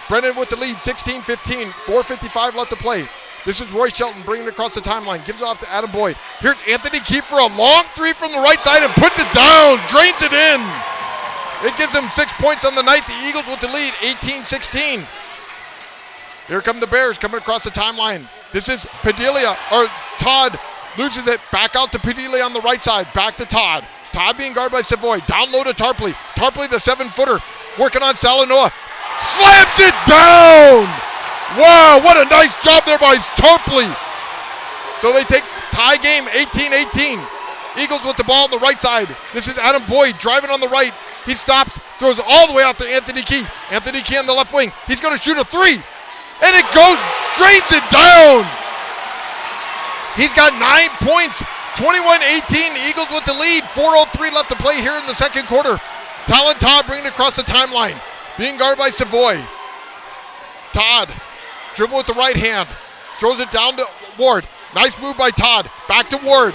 Brennan with the lead, 16-15, 4:55 left to play. This is Royce Shelton bringing it across the timeline. Gives it off to Adam Boyd. Here's Anthony Keefe for a long three from the right side and puts it down, drains it in. It gives them 6 points on the night. The Eagles with the lead, 18-16. Here come the Bears coming across the timeline. This is Todd loses it. Back out to Padilla on the right side. Back to Todd. Todd being guarded by Savoy. Down low to Tarpley. Tarpley, the 7-footer, working on Salanoa. Slams it down! Wow, what a nice job there by Tarpley. So they take tie game, 18-18. Eagles with the ball on the right side. This is Adam Boyd driving on the right. He stops, throws all the way out to Anthony Key. Anthony Key on the left wing. He's going to shoot a three. And it goes, drains it down. He's got 9 points. 21-18, Eagles with the lead. 4:03 left to play here in the second quarter. Talon Todd bringing it across the timeline. Being guarded by Savoy. Todd, dribble with the right hand. Throws it down to Ward. Nice move by Todd. Back to Ward.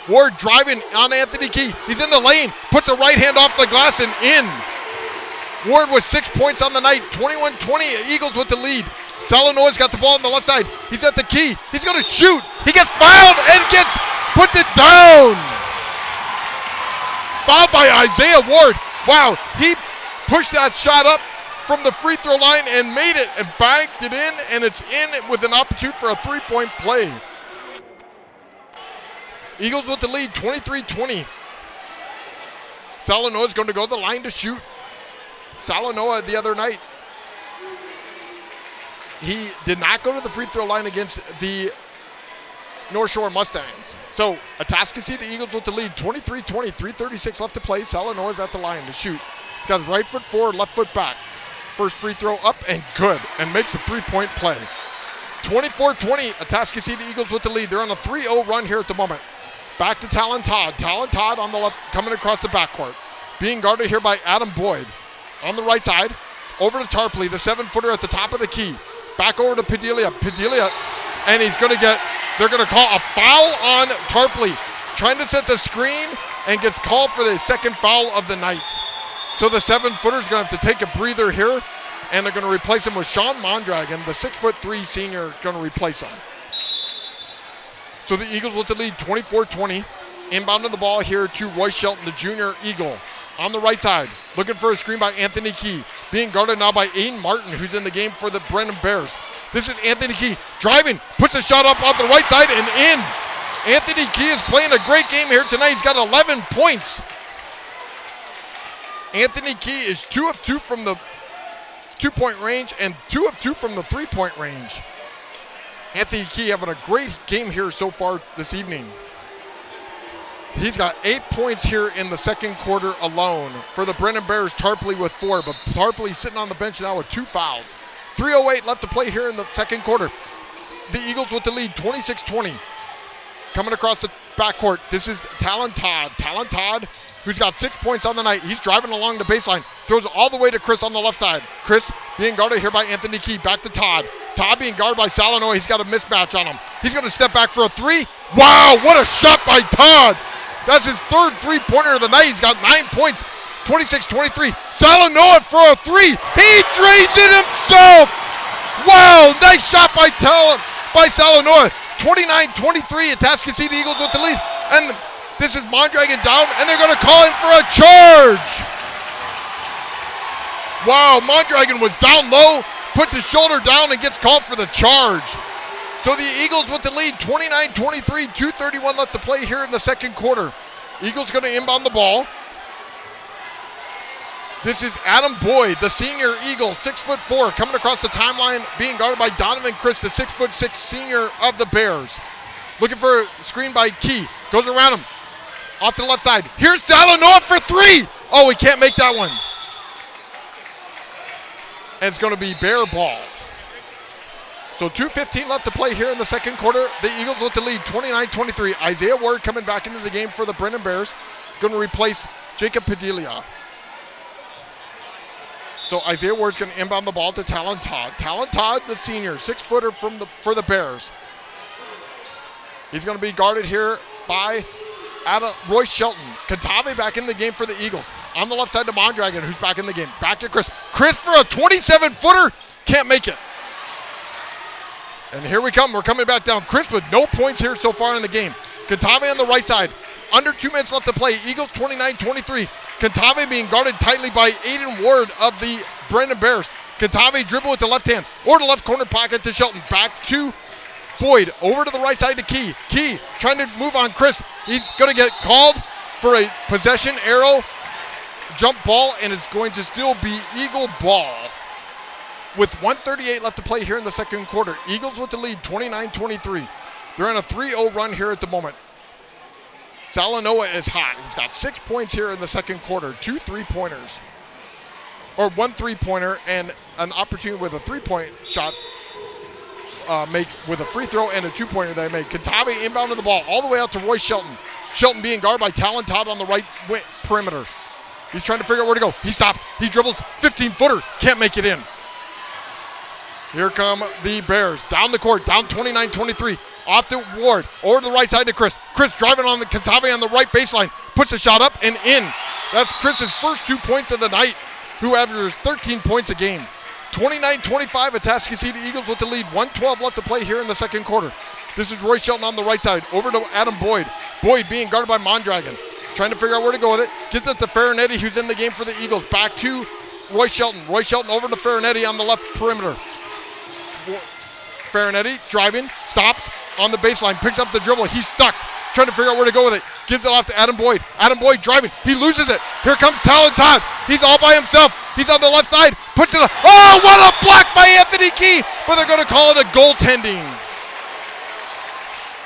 Ward driving on Anthony Key. He's in the lane. Puts the right hand off the glass and in. Ward with 6 points on the night. 21-20, Eagles with the lead. Salanoa's got the ball on the left side. He's at the key. He's going to shoot. He gets fouled and puts it down. Fouled by Isaiah Ward. Wow, he pushed that shot up from the free throw line and made it and banked it in, and it's in with an opportunity for a three-point play. Eagles with the lead, 23-20. Salanoa's going to go to the line to shoot. Salanoa the other night, he did not go to the free throw line against the North Shore Mustangs. So Atascocita Eagles with the lead, 23-20, 3:36 left to play. Salanoa's at the line to shoot. He's got his right foot forward, left foot back. First free throw up and good, and makes a three-point play. 24-20, Atascocita Eagles with the lead. They're on a 3-0 run here at the moment. Back to Talon Todd. Talon Todd on the left, coming across the backcourt. Being guarded here by Adam Boyd. On the right side, over to Tarpley, the 7-footer at the top of the key. Back over to Padilla. Padilla, and they're going to call a foul on Tarpley. Trying to set the screen and gets called for the second foul of the night. So the 7-footer is going to have to take a breather here, and they're going to replace him with Sean Mondragon, the 6'3" senior, going to replace him. So the Eagles with the lead, 24-20. Inbounding the ball here to Royce Shelton, the junior Eagle. On the right side, looking for a screen by Anthony Key. Being guarded now by Aiden Martin, who's in the game for the Brennan Bears. This is Anthony Key driving, puts a shot up off the right side and in. Anthony Key is playing a great game here tonight. He's got 11 points. Anthony Key is 2 of 2 from the 2-point range and 2 of 2 from the 3-point range. Anthony Key having a great game here so far this evening. He's got 8 points here in the second quarter alone. For the Brennan Bears, Tarpley with 4, but Tarpley sitting on the bench now with 2 fouls. 3:08 left to play here in the second quarter. The Eagles with the lead, 26-20. Coming across the backcourt, this is Talon Todd. Talon Todd, who's got 6 points on the night. He's driving along the baseline, throws all the way to Chris on the left side. Chris being guarded here by Anthony Key. Back to Todd. Todd being guarded by Salanoy. He's got a mismatch on him. He's going to step back for a 3. Wow, what a shot by Todd. That's his third three-pointer of the night. He's got 9 points, 26-23. Salanoa for a 3. He drains it himself. Wow, nice shot by Salanoa. 29-23, Atascocita Eagles with the lead. And this is Mondragon down, and they're going to call him for a charge. Wow, Mondragon was down low, puts his shoulder down, and gets called for the charge. So the Eagles with the lead, 29-23, 2:31 left to play here in the second quarter. Eagles going to inbound the ball. This is Adam Boyd, the senior Eagle, 6'4", coming across the timeline, being guarded by Donovan Chris, the 6'6" senior of the Bears. Looking for a screen by Key. Goes around him. Off to the left side. Here's Salanoa for 3. Oh, he can't make that one. And it's going to be Bear ball. So 2:15 left to play here in the second quarter. The Eagles with the lead, 29-23. Isaiah Ward coming back into the game for the Brennan Bears. Going to replace Jacob Padilla. So Isaiah Ward's going to inbound the ball to Talon Todd. Talon Todd, the senior, 6-footer for the Bears. He's going to be guarded here by Royce Shelton. Kantave back in the game for the Eagles. On the left side to Mondragon, who's back in the game. Back to Chris. Chris for a 27-footer. Can't make it. And here we come. We're coming back down. Chris with no points here so far in the game. Kantave on the right side. Under 2 minutes left to play. Eagles 29-23. Kantave being guarded tightly by Aiden Ward of the Brennan Bears. Kantave dribble with the left hand. Or the left corner pocket to Shelton. Back to Boyd. Over to the right side to Key. Key trying to move on Chris. He's going to get called for a possession arrow jump ball, and it's going to still be Eagle ball. With 1:38 left to play here in the second quarter. Eagles with the lead, 29-23. They're on a 3-0 run here at the moment. Salanoa is hot. He's got 6 points here in the second quarter. 2 3-pointers. Or 1 3-pointer and an opportunity with a 3-point shot make with a free throw and a 2-pointer they made. Kantave inbounded the ball all the way out to Royce Shelton. Shelton being guarded by Talon Todd on the right perimeter. He's trying to figure out where to go. He stops. He dribbles. 15-footer. Can't make it in. Here come the Bears. Down the court. Down 29-23. Off to Ward. Over to the right side to Chris. Chris driving on the Kantave on the right baseline. Puts the shot up and in. That's Chris's first 2 points of the night, who averages 13 points a game. 29-25, Atascocita Eagles with the lead. 1:12 left to play here in the second quarter. This is Royce Shelton on the right side. Over to Adam Boyd. Boyd being guarded by Mondragon. Trying to figure out where to go with it. Gets it to Farinetti, who's in the game for the Eagles. Back to Royce Shelton. Royce Shelton over to Farinetti on the left perimeter. Farinetti driving, stops on the baseline, picks up the dribble. He's stuck, trying to figure out where to go with it. Gives it off to Adam Boyd. Adam Boyd driving. He loses it. Here comes Talon Todd. He's all by himself. He's on the left side. Puts it up. Oh, what a block by Anthony Key. But they're going to call it a goaltending.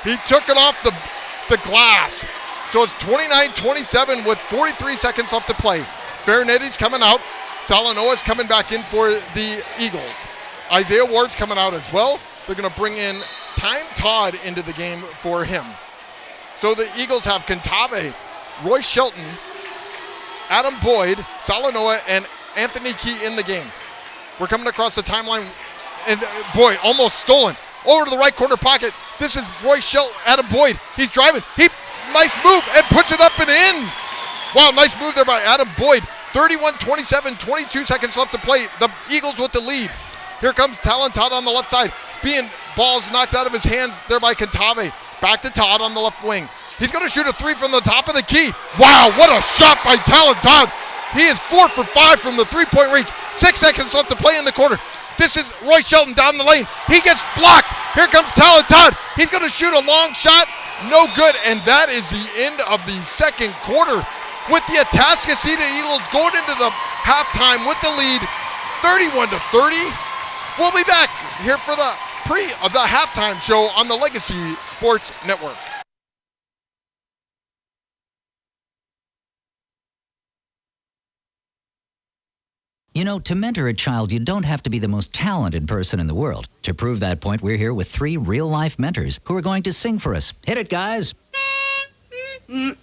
He took it off the glass. So it's 29-27 with 43 seconds left to play. Farinetti's coming out. Salanoa's coming back in for the Eagles. Isaiah Ward's coming out as well. They're going to bring in Time Todd into the game for him. So the Eagles have Cantave, Roy Shelton, Adam Boyd, Salanoa, and Anthony Key in the game. We're coming across the timeline, and boy, almost stolen. Over to the right corner pocket. This is Roy Shelton, Adam Boyd. He's driving. Nice move, and puts it up and in. Wow, nice move there by Adam Boyd. 31-27, 22 seconds left to play. The Eagles with the lead. Here comes Talon Todd on the left side. Ball's knocked out of his hands there by Cantave. Back to Todd on the left wing. He's going to shoot a three from the top of the key. Wow, what a shot by Talon Todd. He is 4 for 5 from the three-point range. 6 seconds left to play in the quarter. This is Roy Shelton down the lane. He gets blocked. Here comes Talon Todd. He's going to shoot a long shot. No good, and that is the end of the second quarter, with the Atascocita Eagles going into the halftime with the lead, 31-30. We'll be back here for the halftime show on the Legacy Sports Network. You know, to mentor a child, you don't have to be the most talented person in the world. To prove that point, we're here with 3 real-life mentors who are going to sing for us. Hit it, guys. Twinkle,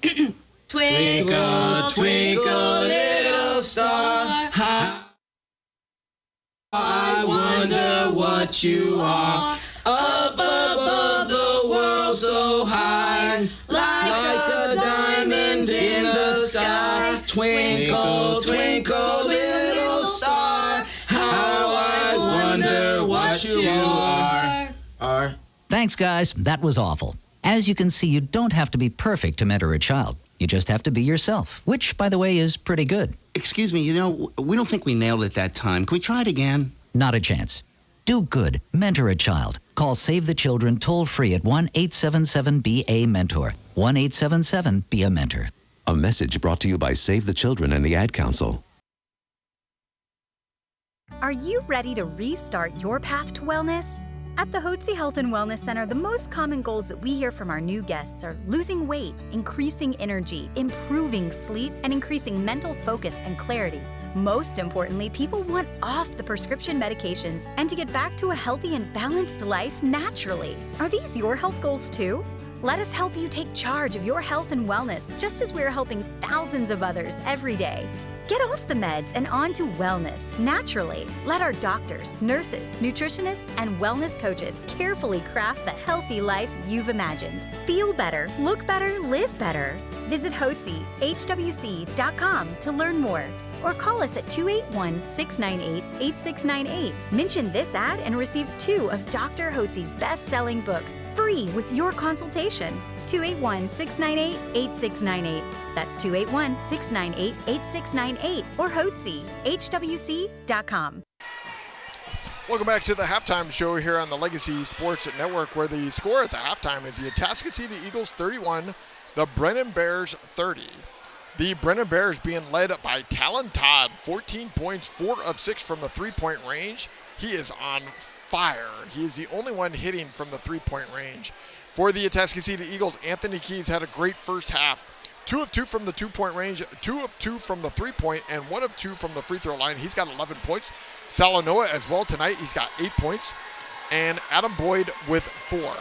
twinkle, little star, how I wonder what you are. Up above the world so high, like a diamond in the sky. Twinkle, twinkle, little star, how I wonder what you are. Thanks, guys. That was awful. As you can see, you don't have to be perfect to mentor a child. You just have to be yourself, which, by the way, is pretty good. Excuse me, we don't think we nailed it that time. Can we try it again? Not a chance. Do good. Mentor a child. Call Save the Children toll-free at 1-877-BA-MENTOR. 1-877-BE-A-MENTOR. A message brought to you by Save the Children and the Ad Council. Are you ready to restart your path to wellness? At the Hotze Health and Wellness Center, the most common goals that we hear from our new guests are losing weight, increasing energy, improving sleep, and increasing mental focus and clarity. Most importantly, people want off the prescription medications and to get back to a healthy and balanced life naturally. Are these your health goals too? Let us help you take charge of your health and wellness, just as we're helping thousands of others every day. Get off the meds and on to wellness naturally. Let our doctors, nurses, nutritionists, and wellness coaches carefully craft the healthy life you've imagined. Feel better, look better, live better. Visit HWC.com to learn more, or call us at 281-698-8698. Mention this ad and receive 2 of Dr. Hotze's best-selling books free with your consultation. 281-698-8698. That's 281-698-8698 or Hotze, HWC.com. Welcome back to the halftime show here on the Legacy Sports Network, where the score at the halftime is the Atascocita Eagles 31, the Brennan Bears 30. The Brennan Bears being led by Talon Todd, 14 points, 4 of 6 from the three-point range. He is on fire. He is the only one hitting from the three-point range. For the Atascocita Eagles, Anthony Keys had a great first half. 2 of 2 from the 2-point range, 2 of 2 from the 3-point, and 1 of 2 from the free throw line. He's got 11 points. Salanoa as well tonight. He's got 8 points. And Adam Boyd with 4.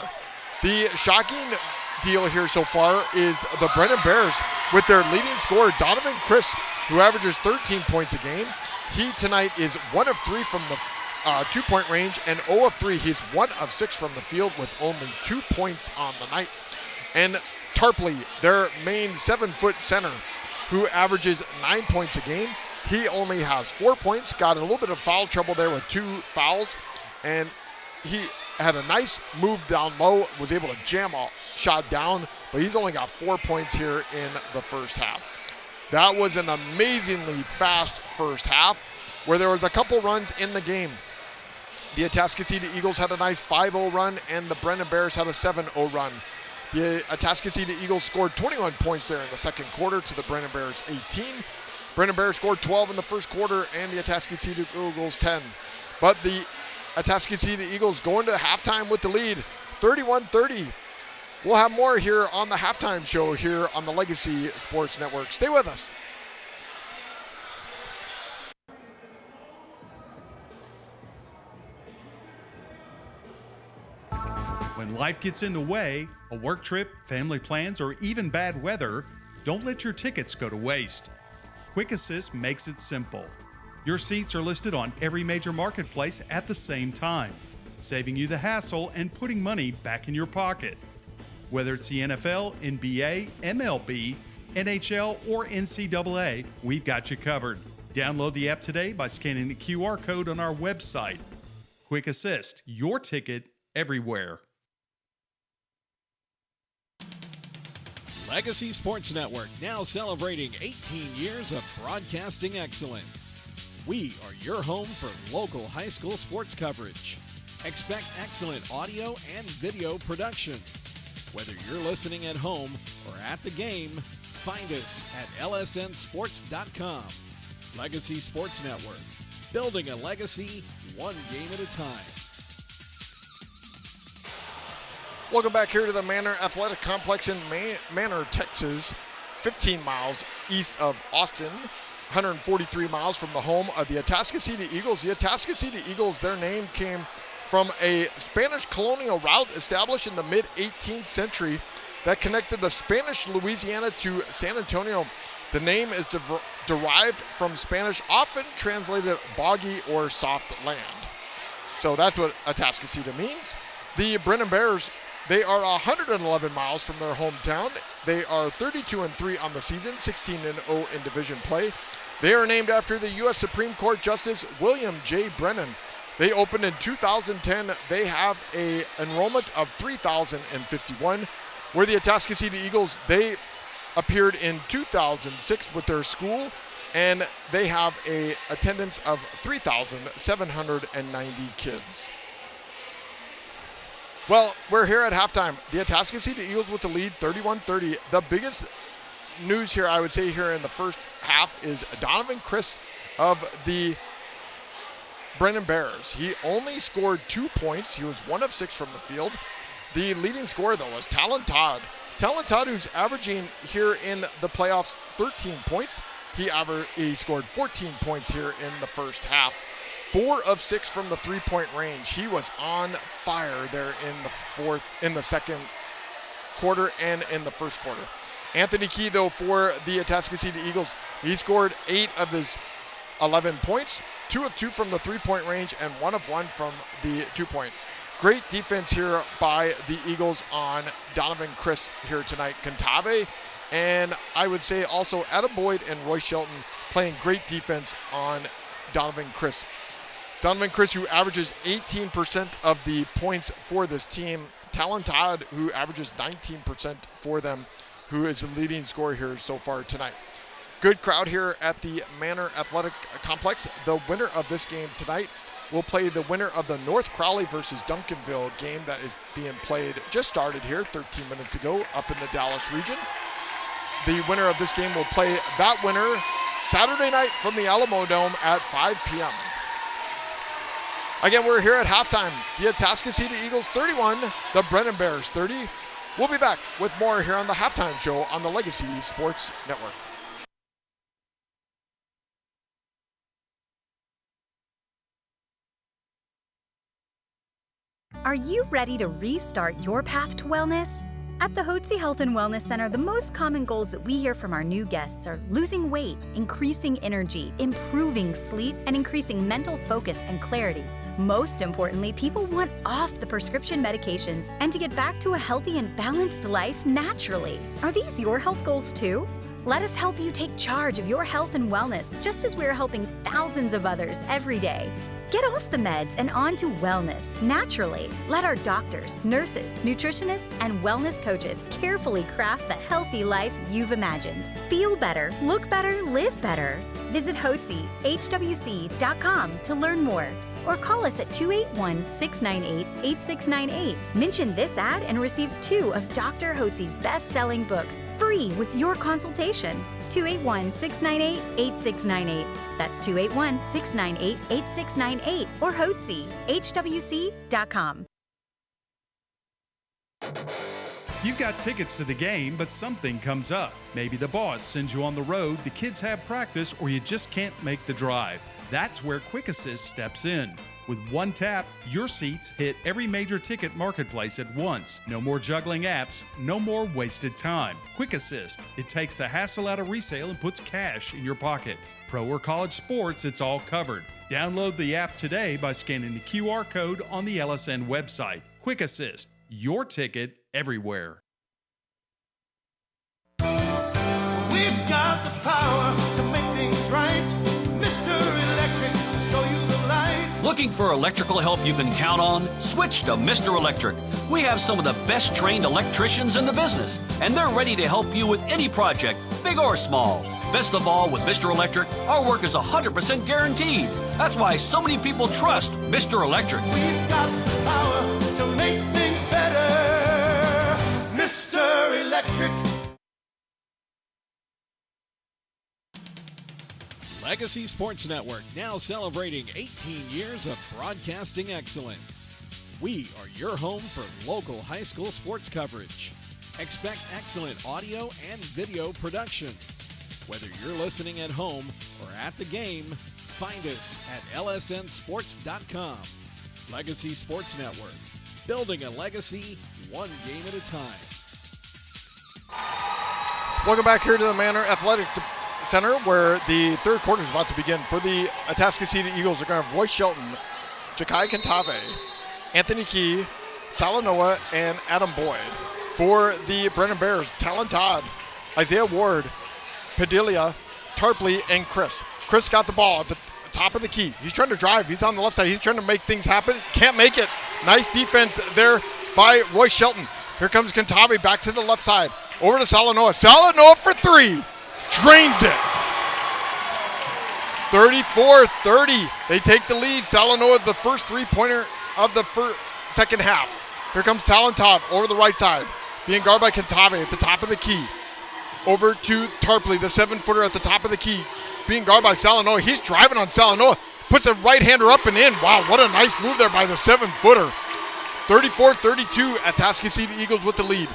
The shocking deal here so far is the Brennan Bears with their leading scorer, Donovan Chris, who averages 13 points a game. He tonight is 1 of 3 from the 2-point range and 0 of 3. He's 1 of 6 from the field with only 2 points on the night. And Tarpley, their main 7-foot center, who averages 9 points a game. He only has 4 points, got a little bit of foul trouble there with 2 fouls, and he had a nice move down low, was able to jam a shot down, but he's only got 4 points here in the first half. That was an amazingly fast first half where there was a couple runs in the game. The Atascocita Eagles had a nice 5-0 run, and the Brennan Bears had a 7-0 run. The Atascocita Eagles scored 21 points there in the second quarter to the Brennan Bears 18. Brennan Bears scored 12 in the first quarter, and the Atascocita Eagles 10. But the Atascocita Eagles going to halftime with the lead, 31-30. We'll have more here on the halftime show here on the Legacy Sports Network. Stay with us. When life gets in the way, a work trip, family plans, or even bad weather, don't let your tickets go to waste. Quick Assist makes it simple. Your seats are listed on every major marketplace at the same time, saving you the hassle and putting money back in your pocket. Whether it's the NFL, NBA, MLB, NHL, or NCAA, we've got you covered. Download the app today by scanning the QR code on our website. Quick Assist, your ticket everywhere. Legacy Sports Network, now celebrating 18 years of broadcasting excellence. We are your home for local high school sports coverage. Expect excellent audio and video production. Whether you're listening at home or at the game, find us at lsnsports.com. Legacy Sports Network, building a legacy one game at a time. Welcome back here to the Manor Athletic Complex in Manor, Texas, 15 miles east of Austin, 143 miles from the home of the Atascocita Eagles. The Atascocita Eagles, their name came from a Spanish colonial route established in the mid-18th century that connected the Spanish Louisiana to San Antonio. The name is derived from Spanish, often translated boggy or soft land. So that's what Atascocita means. The Brennan Bears, they are 111 miles from their hometown. They are 32-3 on the season, 16-0 in division play. They are named after the U.S. Supreme Court Justice William J. Brennan. They opened in 2010. They have an enrollment of 3,051. Where the Atascocita Eagles, they appeared in 2006 with their school, and they have an attendance of 3,790 kids. Well, we're here at halftime. The Atascocita Eagles with the lead, 31-30. The biggest news here, I would say, here in the first half is Donovan Chris of the Brennan Bears. He only scored 2 points. He was 1 of 6 from the field. The leading scorer, though, was Talon Todd. Talon Todd, who's averaging here in the playoffs 13 points. He scored 14 points here in the first half. 4 of 6 from the three-point range. He was on fire there in the second quarter and in the first quarter. Anthony Key, though, for the Atascocita Eagles, he scored 8 of his 11 points, 2 of 2 from the three-point range, and 1 of 1 from the two-point. Great defense here by the Eagles on Donovan Chris here tonight. Cantave, and I would say also Adam Boyd and Roy Shelton playing great defense on Donovan Chris. Donovan Chris, who averages 18% of the points for this team. Talon Todd, who averages 19% for them, who is the leading scorer here so far tonight. Good crowd here at the Manor Athletic Complex. The winner of this game tonight will play the winner of the North Crowley versus Duncanville game that is being played, just started here 13 minutes ago up in the Dallas region. The winner of this game will play that winner Saturday night from the Alamo Dome at 5 p.m. Again, we're here at halftime. The Atascocita Eagles 31, the Brennan Bears 30. We'll be back with more here on the Halftime Show on the Legacy Sports Network. Are you ready to restart your path to wellness? At the Hotze Health and Wellness Center, the most common goals that we hear from our new guests are losing weight, increasing energy, improving sleep, and increasing mental focus and clarity. Most importantly, people want off the prescription medications and to get back to a healthy and balanced life naturally. Are these your health goals too? Let us help you take charge of your health and wellness, just as we're helping thousands of others every day. Get off the meds and on to wellness naturally. Let our doctors, nurses, nutritionists, and wellness coaches carefully craft the healthy life you've imagined. Feel better, look better, live better. Visit HotzeHWC.com to learn more, or call us at 281-698-8698. Mention this ad and receive 2 of Dr. Hotze's best-selling books free with your consultation. 281-698-8698. That's 281-698-8698 or HotzeHWC.com. You've got tickets to the game, but something comes up. Maybe the boss sends you on the road, the kids have practice, or you just can't make the drive. That's where Quick Assist steps in. With one tap, your seats hit every major ticket marketplace at once. No more juggling apps, no more wasted time. Quick Assist, it takes the hassle out of resale and puts cash in your pocket. Pro or college sports, it's all covered. Download the app today by scanning the QR code on the LSN website. Quick Assist, your ticket everywhere. We've got the power to make things right. Mr. Electric will show you the light. Looking for electrical help you can count on? Switch to Mr. Electric. We have some of the best trained electricians in the business, and they're ready to help you with any project, big or small. Best of all, with Mr. Electric, our work is 100% guaranteed. That's why so many people trust Mr. Electric. We've got the power to make things better. Mr. Electric. Legacy Sports Network, now celebrating 18 years of broadcasting excellence. We are your home for local high school sports coverage. Expect excellent audio and video production. Whether you're listening at home or at the game, find us at lsnsports.com. Legacy Sports Network, building a legacy one game at a time. Welcome back here to the Manor Athletic Center, where the third quarter is about to begin. For the Atascocita Eagles, they're going to have Roy Shelton, Jakai Cantave, Anthony Key, Salanoa, and Adam Boyd. For the Brennan Bears, Talon Todd, Isaiah Ward, Padilla, Tarpley, and Chris. Chris got the ball at the top of the key. He's trying to drive. He's on the left side. He's trying to make things happen. Can't make it. Nice defense there by Roy Shelton. Here comes Cantave back to the left side. Over to Salanoa. Salanoa for three. Drains it. 34-30. They take the lead. Salanoa, the first three-pointer of the second half. Here comes Talon Todd over the right side. Being guarded by Cantave at the top of the key. Over to Tarpley, the 7-footer at the top of the key. Being guarded by Salanoa. He's driving on Salanoa. Puts a right-hander up and in. Wow, what a nice move there by the 7-footer. 34-32, Atascocita Eagles with the lead.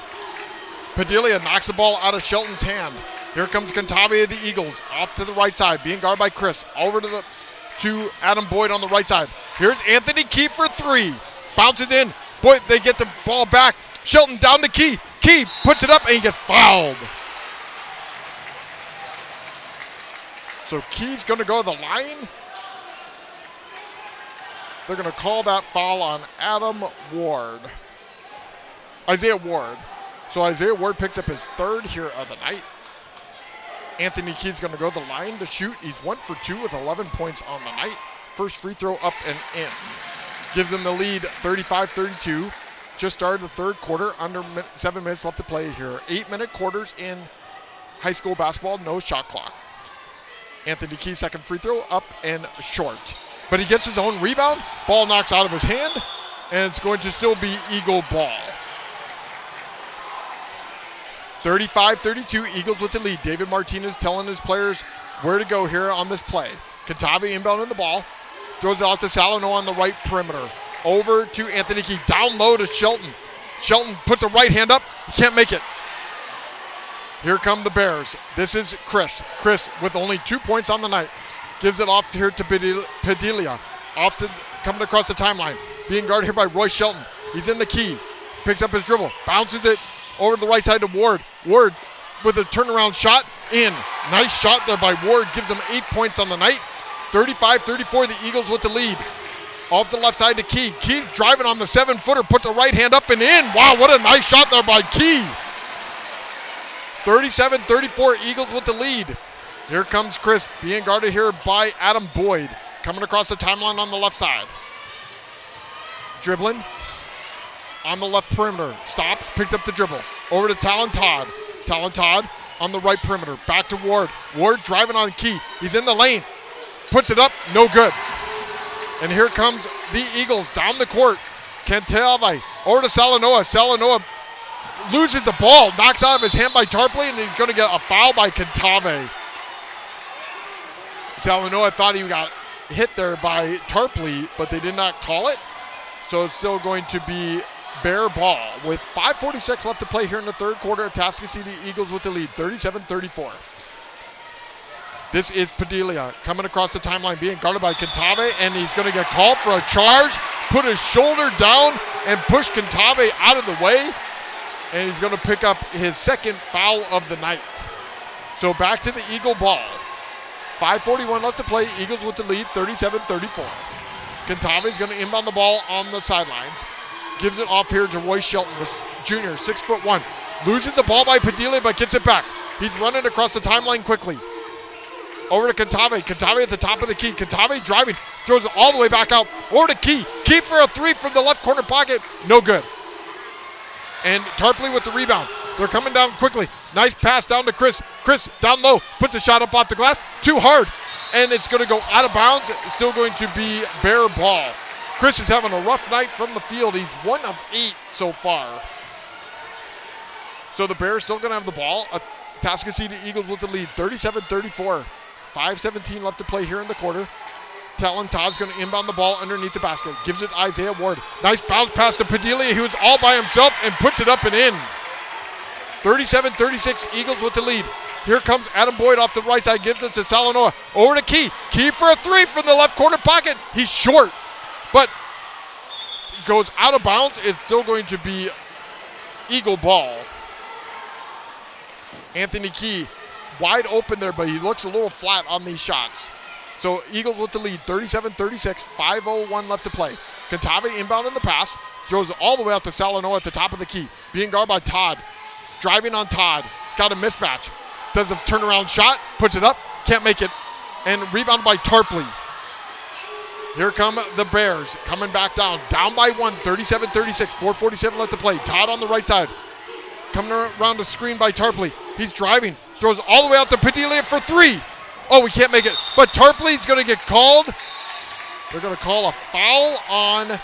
Padilla knocks the ball out of Shelton's hand. Here comes Cantave of the Eagles, off to the right side, being guarded by Chris. Over to Adam Boyd on the right side. Here's Anthony Key for three. Bounces in. Boyd, they get the ball back. Shelton down to Key. Key puts it up and he gets fouled. So Key's going to go to the line. They're going to call that foul on Isaiah Ward. So Isaiah Ward picks up his third here of the night. Anthony Key's going to go to the line to shoot. He's 1 for 2 with 11 points on the night. First free throw up and in. Gives them the lead 35-32. Just started the third quarter, under 7 minutes left to play here. 8-minute quarters in high school basketball, no shot clock. Anthony Key, second free throw, up and short. But he gets his own rebound. Ball knocks out of his hand, and it's going to still be Eagle ball. 35-32, Eagles with the lead. David Martinez telling his players where to go here on this play. Cantave inbounding the ball. Throws it out to Salano on the right perimeter. Over to Anthony Key. Down low to Shelton. Shelton puts a right hand up. He can't make it. Here come the Bears. This is Chris. Chris with only 2 points on the night. Gives it off here to Padilla. Coming across the timeline. Being guarded here by Roy Shelton. He's in the key. Picks up his dribble. Bounces it over to the right side to Ward. Ward with a turnaround shot. In. Nice shot there by Ward. Gives them 8 points on the night. 35-34, the Eagles with the lead. Off the left side to Key. Key driving on the 7-footer. Puts a right hand up and in. Wow, what a nice shot there by Key. 37-34, Eagles with the lead. Here comes Chris, being guarded here by Adam Boyd. Coming across the timeline on the left side. Dribbling on the left perimeter. Stops, picked up the dribble. Over to Talon Todd. Talon Todd on the right perimeter. Back to Ward. Ward driving on Key. He's in the lane. Puts it up, no good. And here comes the Eagles down the court. Cantave over to Salanoa. Salanoa loses the ball, knocks out of his hand by Tarpley, and he's going to get a foul by Cantave. Salanoa thought he got hit there by Tarpley, but they did not call it. So it's still going to be Bear ball with 5:46 left to play here in the third quarter. Atascocita Eagles with the lead, 37-34. This is Padilla coming across the timeline, being guarded by Cantave, and he's going to get called for a charge, put his shoulder down, and push Cantave out of the way, and he's going to pick up his second foul of the night. So back to the Eagle ball. 5:41 left to play. Eagles with the lead, 37-34. Cantave's going to inbound the ball on the sidelines. Gives it off here to Royce Shelton, the junior, 6'1". Loses the ball by Padilla, but gets it back. He's running across the timeline quickly. Over to Cantave. Cantave at the top of the key. Cantave driving. Throws it all the way back out. Over to Key. Key for a three from the left corner pocket. No good. And Tarpley with the rebound. They're coming down quickly. Nice pass down to Chris. Chris down low. Puts the shot up off the glass. Too hard. And it's going to go out of bounds. It's still going to be Bear ball. Chris is having a rough night from the field. He's 1 of 8 so far. So the Bears still going to have the ball. Atascocita Eagles with the lead, 37-34. 5:17 left to play here in the quarter. Talon Todd's going to inbound the ball underneath the basket. Gives it Isaiah Ward. Nice bounce pass to Padilla. He was all by himself and puts it up and in. 37-36, Eagles with the lead. Here comes Adam Boyd off the right side. Gives it to Salanoa. Over to Key. Key for a three from the left corner pocket. He's short, but goes out of bounds. It's still going to be Eagle ball. Anthony Key wide open there, but he looks a little flat on these shots. So Eagles with the lead, 37-36, 5:01 left to play. Cantave inbound in the pass, throws it all the way out to Salanoa at the top of the key. Being guarded by Todd. Driving on Todd, got a mismatch. Does a turnaround shot, puts it up, can't make it, and rebounded by Tarpley. Here come the Bears, coming back down by 1, 37-36, 4:47 left to play. Todd on the right side, coming around the screen by Tarpley. He's driving, throws all the way out to Padilla for three. Oh, we can't make it, but Tarpley's going to get called. They're going to call a foul on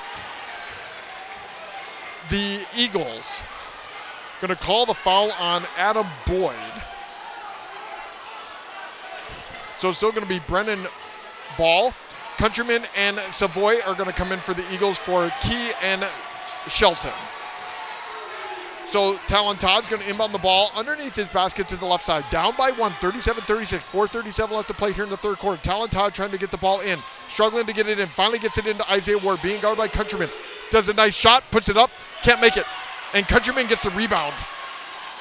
the Eagles. Going to call the foul on Adam Boyd. So it's still going to be Brennan ball. Countryman and Savoy are going to come in for the Eagles for Key and Shelton. So Talon Todd's going to inbound the ball underneath his basket to the left side. Down by 1, 37-36, 4:37 left to play here in the third quarter. Talon Todd trying to get the ball in. Struggling to get it in. Finally gets it into Isaiah Ward, being guarded by Countryman. Does a nice shot, puts it up, can't make it. And Countryman gets the rebound.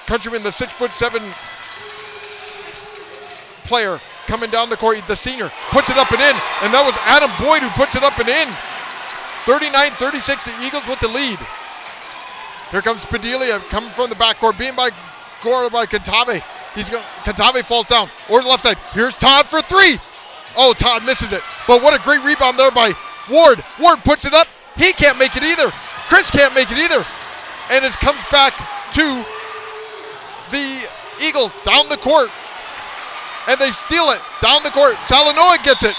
Countryman, the 6'7" player, coming down the court, the senior, puts it up and in. And that was Adam Boyd who puts it up and in. 39-36, the Eagles with the lead. Here comes Padilla coming from the backcourt, being guarded by Cantave. Cantave falls down. Over the left side. Here's Todd for three. Oh, Todd misses it. But what a great rebound there by Ward. Ward puts it up. He can't make it either. Chris can't make it either. And it comes back to the Eagles down the court. And they steal it down the court. Salanoa gets it.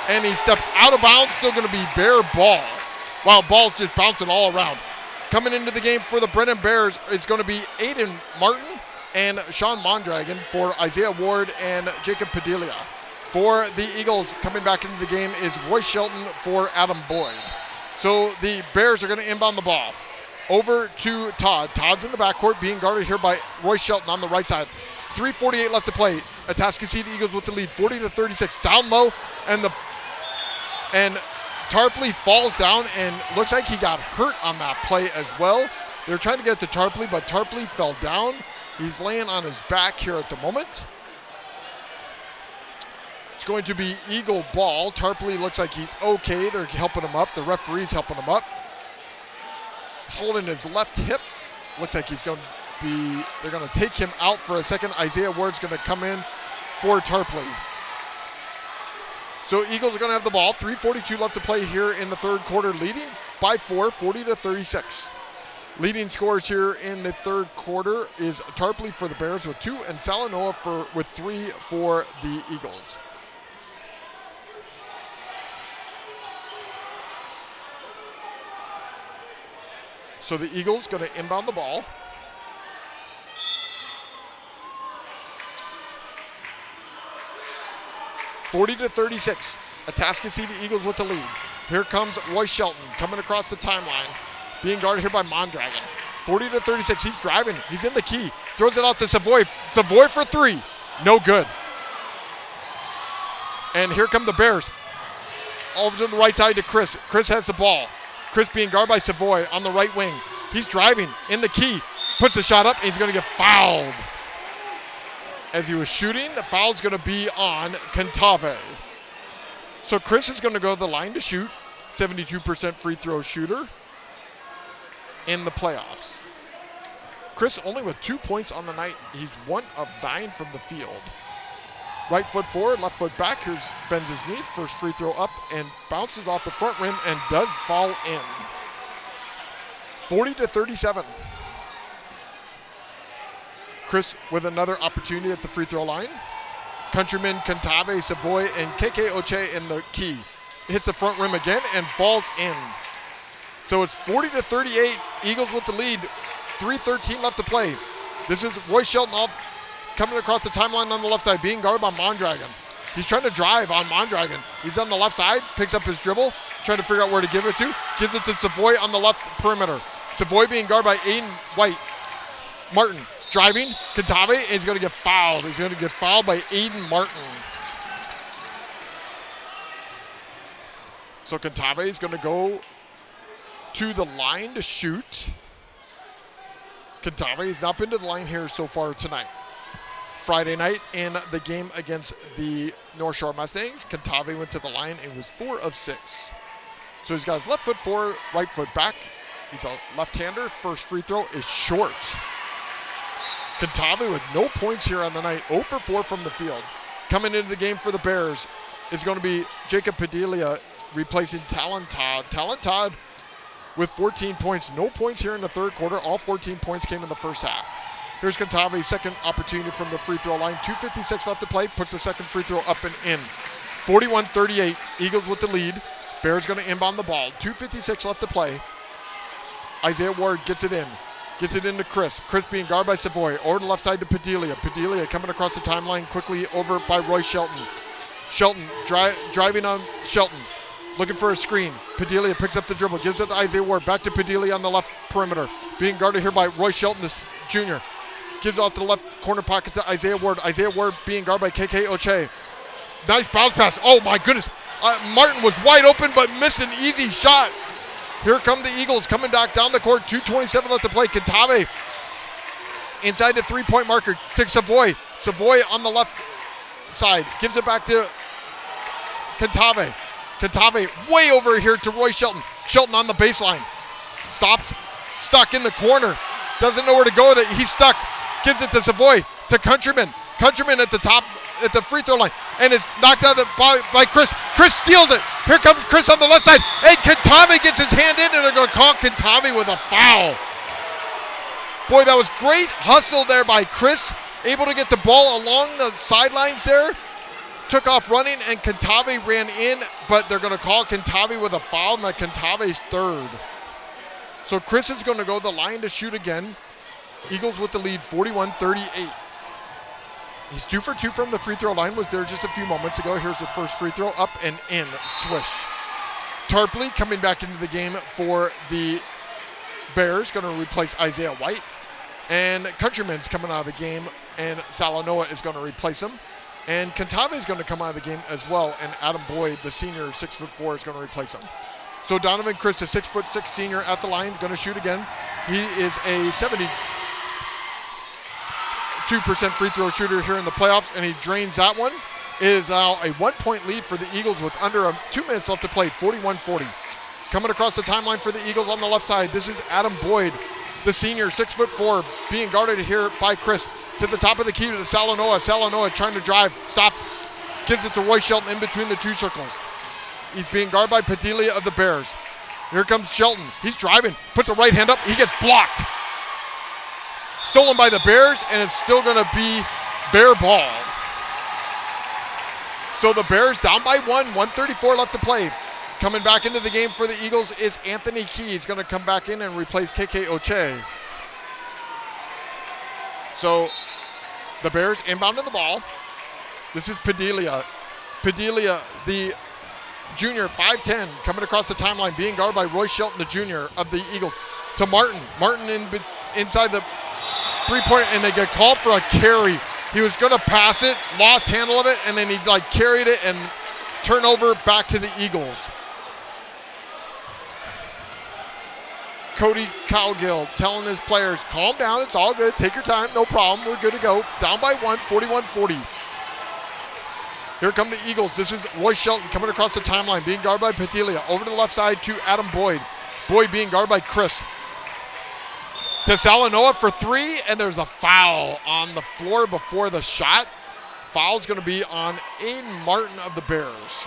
And he steps out of bounds. Still going to be Bear ball. Wow, ball's just bouncing all around. Coming into the game for the Brennan Bears is going to be Aiden Martin and Sean Mondragon for Isaiah Ward and Jacob Padilla. For the Eagles, coming back into the game is Royce Shelton for Adam Boyd. So the Bears are going to inbound the ball. Over to Todd. Todd's in the backcourt, being guarded here by Royce Shelton on the right side. 3:48 left to play. Atascocita Eagles with the lead, 40-36. Down low, and Tarpley falls down and looks like he got hurt on that play as well. They're trying to get to Tarpley, but Tarpley fell down. He's laying on his back here at the moment. It's going to be Eagle ball. Tarpley looks like he's okay. They're helping him up. The referee's helping him up. He's holding his left hip. Looks like they're going to take him out for a second. Isaiah Ward's going to come in for Tarpley. So Eagles are going to have the ball. 3:42 left to play here in the third quarter, leading by 4, 40-36. Leading scorers here in the third quarter is Tarpley for the Bears with 2 and Salanoa with 3 for the Eagles. So the Eagles going to inbound the ball. (40-36). Atascocita Eagles with the lead. Here comes Royce Shelton coming across the timeline, being guarded here by Mondragon. 40-36. He's driving. He's in the key. Throws it out to Savoy. Savoy for 3. No good. And here come the Bears. Over to the right side to Chris. Chris has the ball. Chris being guarded by Savoy on the right wing. He's driving in the key. Puts the shot up, and he's going to get fouled. As he was shooting, the foul's going to be on Cantave. So Chris is going to go to the line to shoot. 72% free throw shooter in the playoffs. Chris only with 2 points on the night. He's 1 of 9 from the field. Right foot forward, left foot back. Here's bends his knees. First free throw up and bounces off the front rim and does fall in. 40-37. Chris with another opportunity at the free throw line. Countryman, Cantave, Savoy, and KK Oche in the key. Hits the front rim again and falls in. So it's 40-38. Eagles with the lead. 3:13 left to play. This is Roy Shelton coming across the timeline on the left side, being guarded by Mondragon. He's trying to drive on Mondragon. He's on the left side, picks up his dribble, trying to figure out where to give it to. Gives it to Savoy on the left perimeter. Savoy being guarded by Aiden White. Martin driving. Cantave is going to get fouled. He's going to get fouled by Aiden Martin. So Cantave is going to go to the line to shoot. Cantave has not been to the line here so far tonight. Friday night in the game against the North Shore Mustangs, Cantave went to the line and was 4 of 6. So he's got his left foot forward, right foot back. He's a left-hander. First free throw is short. Cantave with no points here on the night, 0 for 4 from the field. Coming into the game for the Bears is going to be Jacob Padilla replacing Talentad. Talentad with 14 points. No points here in the third quarter. All 14 points came in the first half. Here's Cantave's second opportunity from the free throw line. 2:56 left to play. Puts the second free throw up and in. 41-38. Eagles with the lead. Bears going to inbound the ball. 2:56 left to play. Isaiah Ward gets it in. Gets it into Chris. Chris being guarded by Savoy. Over to the left side to Padilla. Padilla coming across the timeline quickly over by Roy Shelton. Shelton driving on Shelton. Looking for a screen. Padilla picks up the dribble. Gives it to Isaiah Ward. Back to Padilla on the left perimeter. Being guarded here by Roy Shelton, this junior. Gives off to the left corner pocket to Isaiah Ward. Isaiah Ward being guarded by KK Oche. Nice bounce pass. Oh my goodness. Martin was wide open but missed an easy shot. Here come the Eagles coming back down the court. 2:27 left to play. Cantave inside the three-point marker. To Savoy. Savoy on the left side. Gives it back to Cantave. Cantave way over here to Roy Shelton. Shelton on the baseline. Stops. Stuck in the corner. Doesn't know where to go with it. He's stuck. Gives it to Savoy. To Countryman. Countryman at the top, at the free throw line. And it's knocked out by Chris. Chris steals it. Here comes Chris on the left side. And Cantave gets his hand in, and they're going to call Cantave with a foul. Boy, that was great hustle there by Chris. Able to get the ball along the sidelines there. Took off running, and Cantave ran in, but they're going to call Cantave with a foul, and that Cantave's third. So Chris is going to go to the line to shoot again. Eagles with the lead, 41-38. He's 2 for 2 from the free throw line. Was there just a few moments ago. Here's the first free throw, up and in, swish. Tarpley coming back into the game for the Bears, going to replace Isaiah White. And Countryman's coming out of the game, and Salanoa is going to replace him. And Cantave is going to come out of the game as well, and Adam Boyd, the senior, 6'4", is going to replace him. So Donovan Chris, the 6'6" senior at the line, going to shoot again. He is a 72% free throw shooter here in the playoffs, and he drains that one. It is now a 1-point lead for the Eagles with under 2 minutes left to play, 41-40. Coming across the timeline for the Eagles on the left side, this is Adam Boyd, the senior, 6'4", being guarded here by Chris. To the top of the key to Salanoa. Salanoa trying to drive, stops, gives it to Roy Shelton in between the two circles. He's being guarded by Padilla of the Bears. Here comes Shelton. He's driving, puts a right hand up. He gets blocked. Stolen by the Bears, and it's still going to be Bear ball. So the Bears down by 1:34 left to play. Coming back into the game for the Eagles is Anthony Key. He's going to come back in and replace KK Oche. So the Bears inbounding the ball. This is Padilla. Padilla, the junior, 5'10", coming across the timeline, being guarded by Roy Shelton, the junior of the Eagles. To Martin. Martin inside the three-point, and they get called for a carry. He was going to pass it, lost handle of it, and then he carried it and turned over back to the Eagles. Cody Cowgill telling his players, calm down, it's all good, take your time, no problem, we're good to go. Down by 1, 41-40. Here come the Eagles. This is Royce Shelton coming across the timeline, being guarded by Petilia. Over to the left side to Adam Boyd. Boyd being guarded by Chris. To Salanoa for 3, and there's a foul on the floor before the shot. Foul's going to be on Aiden Martin of the Bears.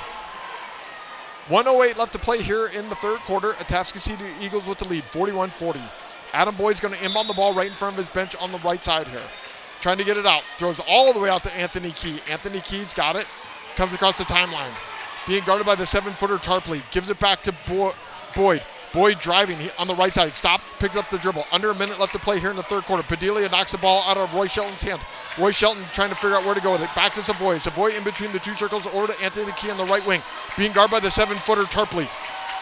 1:08 left to play here in the third quarter. Atascocita Eagles with the lead, 41-40. Adam Boyd's going to inbound the ball right in front of his bench on the right side here. Trying to get it out. Throws all the way out to Anthony Key. Anthony Key's got it. Comes across the timeline. Being guarded by the 7-footer Tarpley. Gives it back to Boyd. Boyd driving on the right side. Stop. Picks up the dribble. Under a minute left to play here in the third quarter. Padilla knocks the ball out of Roy Shelton's hand. Roy Shelton trying to figure out where to go with it. Back to Savoy. Savoy in between the two circles. Over to Anthony Key on the right wing. Being guarded by the 7-footer Tarpley.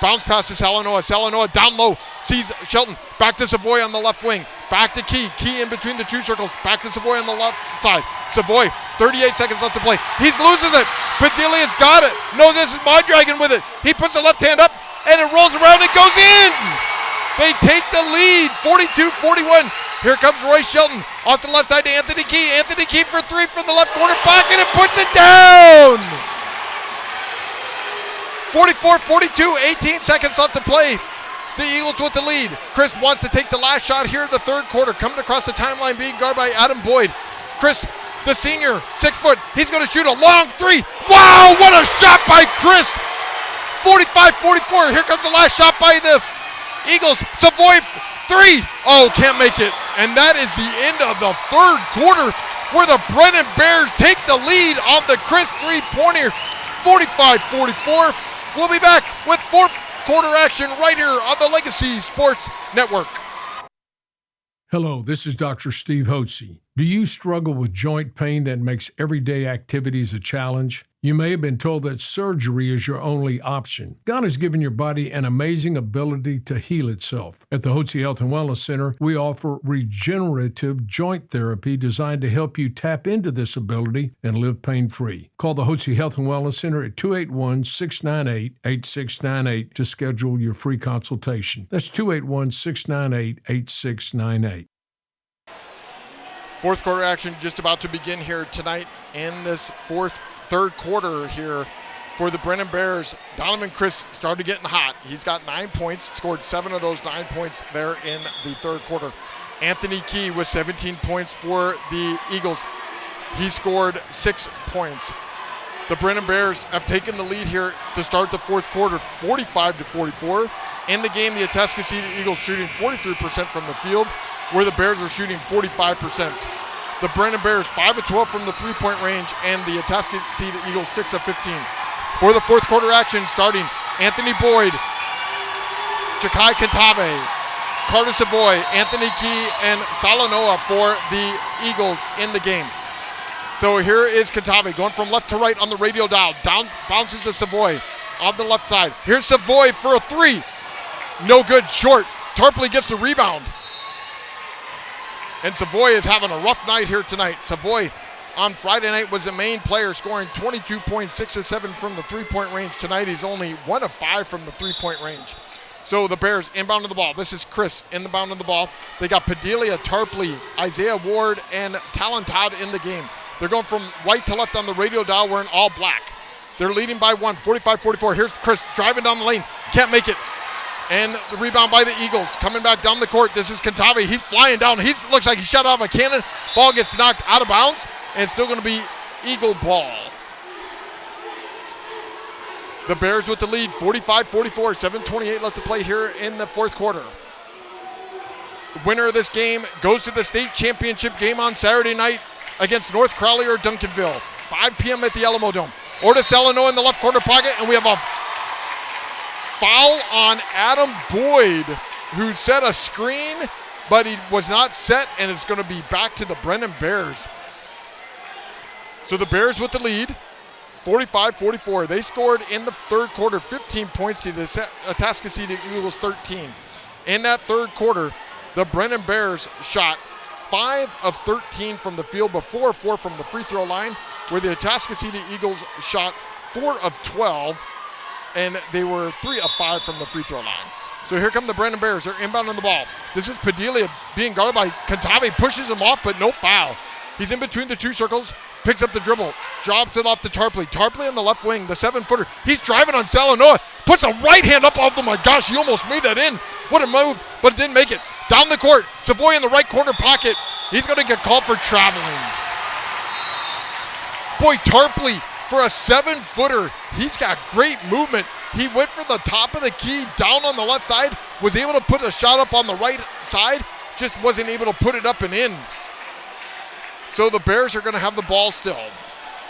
Bounce pass to Salanoa. Salanoa down low. Sees Shelton. Back to Savoy on the left wing. Back to Key. Key in between the two circles. Back to Savoy on the left side. Savoy, 38 seconds left to play. He loses it. Padillia's got it. No, this is my Dragon with it. He puts the left hand up, and it rolls around and goes in. They take the lead, 42-41. Here comes Roy Shelton. Off to the left side to Anthony Key. Anthony Key for 3 from the left corner pocket and puts it down. 44-42, 18 seconds left to play. The Eagles with the lead. Chris wants to take the last shot here in the third quarter. Coming across the timeline, being guarded by Adam Boyd. Chris, the senior, 6 foot. He's going to shoot a long 3. Wow, what a shot by Chris. 45-44. Here comes the last shot by the Eagles. Savoy, 3. Oh, can't make it. And that is the end of the third quarter, where the Brennan Bears take the lead on the Chris 3-pointer. 45-44. We'll be back with fourth quarter action right here on the Legacy Sports Network. Hello, this is Dr. Steve Hotze. Do you struggle with joint pain that makes everyday activities a challenge? You may have been told that surgery is your only option. God has given your body an amazing ability to heal itself. At the Hotze Health and Wellness Center, we offer regenerative joint therapy designed to help you tap into this ability and live pain-free. Call the Hotze Health and Wellness Center at 281-698-8698 to schedule your free consultation. That's 281-698-8698. Fourth quarter action just about to begin here tonight in this third quarter here for the Brennan Bears. Donovan Chris started getting hot. He's got 9 points, scored 7 of those 9 points there in the third quarter. Anthony Key with 17 points for the Eagles. He scored 6 points. The Brennan Bears have taken the lead here to start the fourth quarter, 45-44. In the game, the Atascocita Eagles shooting 43% from the field, where the Bears are shooting 45%. The Brennan Bears 5 of 12 from the three-point range, and the Atascocita Eagles 6 of 15. For the fourth quarter action, starting Anthony Boyd, Chakai Cantave, Carter Savoy, Anthony Key, and Salanoa for the Eagles in the game. So here is Cantave going from left to right on the radio dial. Down, bounces to Savoy on the left side. Here's Savoy for a 3. No good, short. Tarpley gets the rebound. And Savoy is having a rough night here tonight. Savoy on Friday night was the main player, scoring 22 points, 6 of 7 from the three-point range. Tonight he's only 1 of 5 from the three-point range. So the Bears inbound the ball. This is Chris inbound of the ball. They got Padilla, Tarpley, Isaiah Ward, and Talentad in the game. They're going from right to left on the radio dial wearing all black. They're leading by 1, 45-44. Here's Chris driving down the lane. Can't make it. And the rebound by the Eagles. Coming back down the court. This is Cantave. He's flying down. He looks like he shot out of a cannon. Ball gets knocked out of bounds. And it's still going to be Eagle ball. The Bears with the lead, 45-44. 7:28 left to play here in the fourth quarter. The winner of this game goes to the state championship game on Saturday night against North Crowley or Duncanville. 5 p.m. at the Alamo Dome. Orta Salano in the left corner pocket, and we have a foul on Adam Boyd, who set a screen, but he was not set, and it's going to be back to the Brennan Bears. So the Bears with the lead, 45-44. They scored in the third quarter 15 points to the Atascocita Eagles 13. In that third quarter, the Brennan Bears shot 5 of 13 from the field, but 4 of 4 from the free throw line, where the Atascocita Eagles shot 4 of 12, and they were 3 of 5 from the free throw line. So here come the Brennan Bears. They're inbound on the ball. This is Padilla being guarded by Cantave, pushes him off, but no foul. He's in between the two circles, picks up the dribble, drops it off to Tarpley. Tarpley on the left wing, the 7-footer. He's driving on Salanoa, puts a right hand up off the, my gosh, he almost made that in. What a move, but it didn't make it. Down the court, Savoy in the right corner pocket. He's going to get called for traveling. Boy, Tarpley, for a 7-footer, he's got great movement. He went for the top of the key, down on the left side, was able to put a shot up on the right side, just wasn't able to put it up and in. So the Bears are going to have the ball still.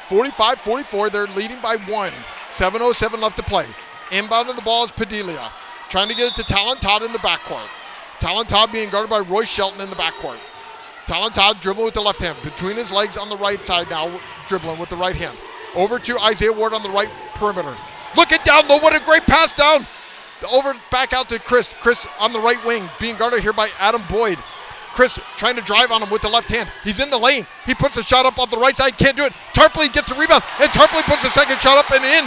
45-44, they're leading by 1. 7:07 left to play. Inbound of the ball is Padilla, trying to get it to Talon Todd in the backcourt. Talon Todd being guarded by Roy Shelton in the backcourt. Talon Todd dribbling with the left hand, between his legs on the right side now, dribbling with the right hand. Over to Isaiah Ward on the right perimeter. Looking down low, what a great pass down. Over, back out to Chris. Chris on the right wing, being guarded here by Adam Boyd. Chris trying to drive on him with the left hand. He's in the lane. He puts the shot up off the right side, can't do it. Tarpley gets the rebound, and Tarpley puts the second shot up and in.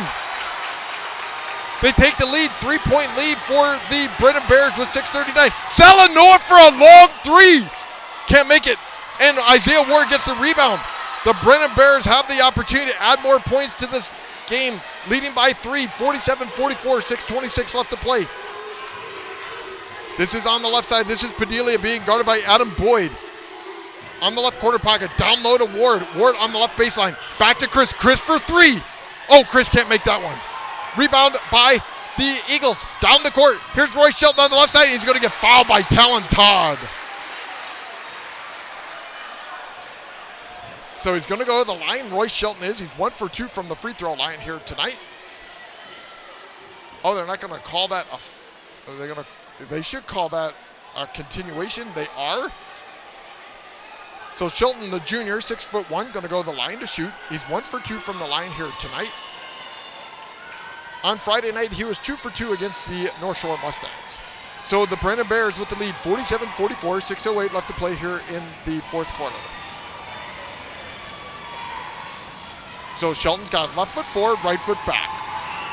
They take the lead, 3-point lead for the Brennan Bears with 6:39. Salanoa for a long 3. Can't make it, and Isaiah Ward gets the rebound. The Brennan Bears have the opportunity to add more points to this game, leading by 3, 47-44, 6:26 left to play. This is on the left side. This is Padilla being guarded by Adam Boyd. On the left corner pocket, down low to Ward. Ward on the left baseline. Back to Chris. Chris for 3. Oh, Chris can't make that one. Rebound by the Eagles. Down the court. Here's Roy Shelton on the left side. He's going to get fouled by Talon Todd. So he's going to go to the line. Roy Shelton is. He's 1 for 2 from the free throw line here tonight. Oh, they're not going to call that they should call that a continuation. They are. So Shelton, the junior, 6'1", going to go to the line to shoot. He's 1 for 2 from the line here tonight. On Friday night, he was 2 for 2 against the North Shore Mustangs. So the Brennan Bears with the lead, 47-44, 6:08 left to play here in the fourth quarter. So Shelton's got left foot forward, right foot back.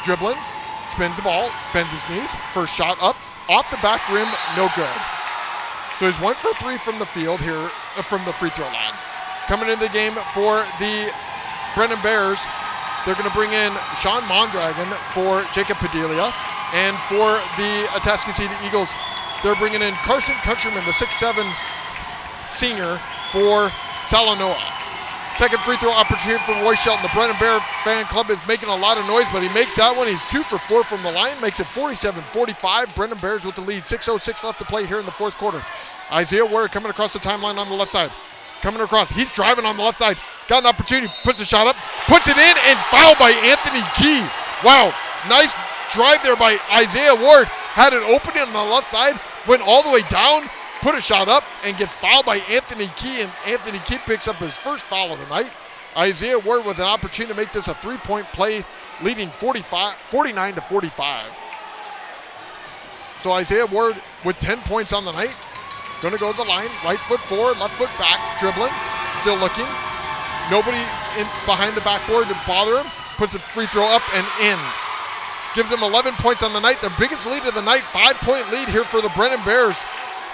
Dribbling, spins the ball, bends his knees. First shot up, off the back rim, no good. So he's 1 for 3 from the field here, from the free throw line. Coming into the game for the Brennan Bears, they're going to bring in Sean Mondragon for Jacob Padilla. And for the Atascocita Eagles, they're bringing in Carson Countryman, the 6'7" senior, for Salanoa. Second free throw opportunity for Roy Shelton. The Brennan Bear fan club is making a lot of noise, but he makes that one. He's 2 for 4 from the line, makes it 47-45. Brennan Bears with the lead. 6:06 left to play here in the fourth quarter. Isaiah Ward coming across the timeline on the left side. Coming across. He's driving on the left side. Got an opportunity. Puts the shot up. Puts it in, and fouled by Anthony Key. Wow. Nice drive there by Isaiah Ward. Had it open on the left side. Went all the way down. Put a shot up and gets fouled by Anthony Key, and Anthony Key picks up his first foul of the night. Isaiah Ward with an opportunity to make this a 3-point play, leading 49-45. So Isaiah Ward with 10 points on the night. Going to go to the line, right foot forward, left foot back, dribbling, still looking. Nobody in behind the backboard to bother him. Puts the free throw up and in. Gives them 11 points on the night. Their biggest lead of the night, 5-point lead here for the Brennan Bears.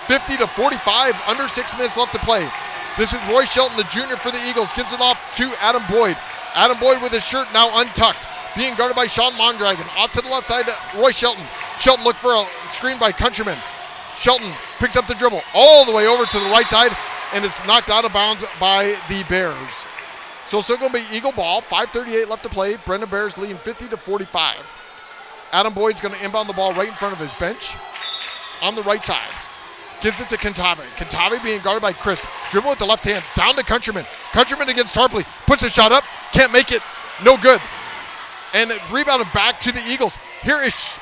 50-45, under 6 minutes left to play. This is Roy Shelton, the junior for the Eagles. Gives it off to Adam Boyd. Adam Boyd with his shirt now untucked. Being guarded by Sean Mondragon. Off to the left side, Roy Shelton. Shelton looked for a screen by Countryman. Shelton picks up the dribble all the way over to the right side, and it's knocked out of bounds by the Bears. So still going to be Eagle ball. 5:38 left to play. Brennan Bears leading 50-45. Adam Boyd's going to inbound the ball right in front of his bench on the right side. Gives it to Cantave. Cantave being guarded by Chris. Dribble with the left hand. Down to Countryman. Countryman against Tarpley. Puts a shot up. Can't make it. No good. And it's rebounded back to the Eagles. Here is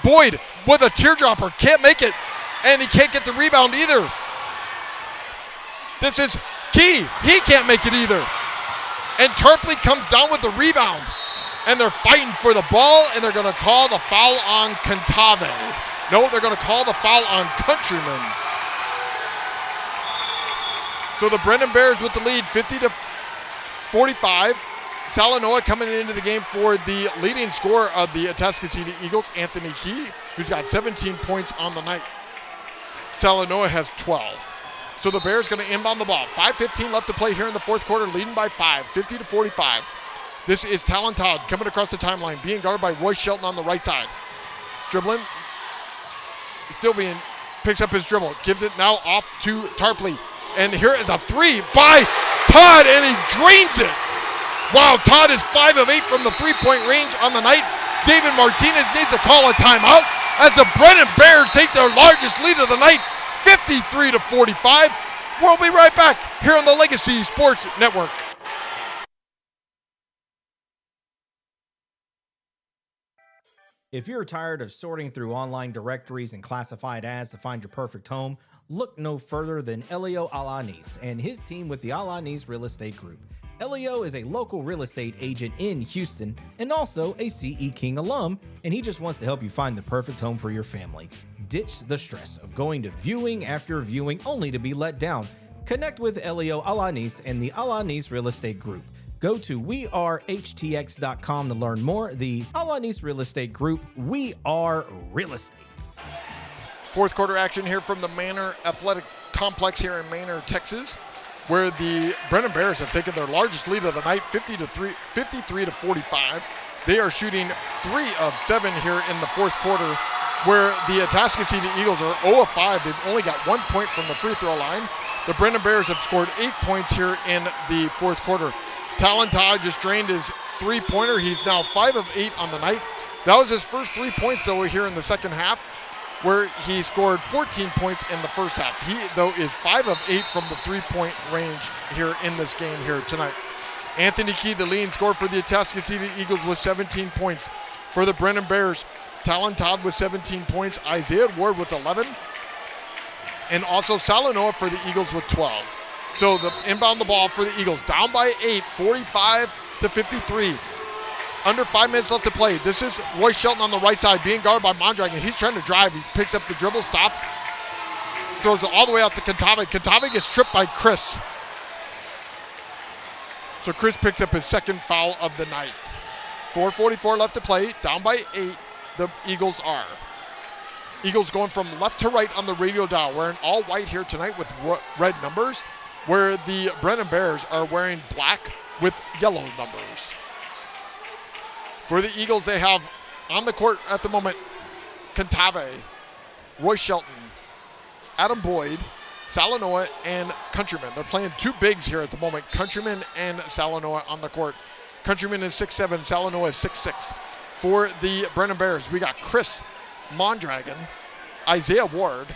Boyd with a teardropper. Can't make it. And he can't get the rebound either. This is Key. He can't make it either. And Tarpley comes down with the rebound. And they're fighting for the ball, and they're going to call the foul on Cantave. No, they're going to call the foul on Countryman. So the Brennan Bears with the lead, 50-45. Salanoa coming into the game for the leading scorer of the Atascocita Eagles, Anthony Key, who's got 17 points on the night. Salanoa has 12. So the Bears going to inbound the ball. 5:15 left to play here in the fourth quarter, leading by 5, 50-45. This is Talon Todd coming across the timeline, being guarded by Roy Shelton on the right side. Dribbling, picks up his dribble, gives it now off to Tarpley. And here is a three by Todd, and he drains it. Wow, Todd is 5 of 8 from the three-point range on the night. David Martinez needs to call a timeout as the Brennan Bears take their largest lead of the night, 53-45. We'll be right back here on the Legacy Sports Network. If you're tired of sorting through online directories and classified ads to find your perfect home, look no further than Elio Alanis and his team with the Alanis Real Estate Group. Elio is a local real estate agent in Houston and also a CE King alum, and he just wants to help you find the perfect home for your family. Ditch the stress of going to viewing after viewing only to be let down. Connect with Elio Alanis and the Alanis Real Estate Group. Go to wearehtx.com to learn more. The Alanis Real Estate Group, we are real estate. Fourth quarter action here from the Manor Athletic Complex here in Manor, Texas, where the Brennan Bears have taken their largest lead of the night, 53-45. They are shooting 3 of 7 here in the fourth quarter, where the Atascocita Eagles are 0 of 5. They've only got 1 point from the free throw line. The Brennan Bears have scored 8 points here in the fourth quarter. Talon Todd just drained his three-pointer. He's now 5 of 8 on the night. That was his first 3 points, though, here in the second half, where he scored 14 points in the first half. He, though, is 5 of 8 from the three-point range here in this game here tonight. Anthony Key, the leading scorer for the Atascocita Eagles, with 17 points. For the Brennan Bears, Talon Todd with 17 points, Isaiah Ward with 11, and also Salanoa for the Eagles with 12. So the inbound the ball for the Eagles, down by 8, 45-53. Under 5 minutes left to play. This is Roy Shelton on the right side, being guarded by Mondragon. He's trying to drive. He picks up the dribble, stops, throws it all the way out to Cantave. Cantave gets tripped by Chris. So Chris picks up his second foul of the night. 4:44 left to play, down by 8, the Eagles are. Eagles going from left to right on the radio dial, wearing all white here tonight with red numbers, where the Brennan Bears are wearing black with yellow numbers. For the Eagles, they have on the court at the moment Cantave, Roy Shelton, Adam Boyd, Salanoa, and Countryman. They're playing 2 bigs here at the moment, Countryman and Salanoa on the court. Countryman is 6'7", Salanoa is 6'6". For the Brennan Bears, we got Chris Mondragon, Isaiah Ward,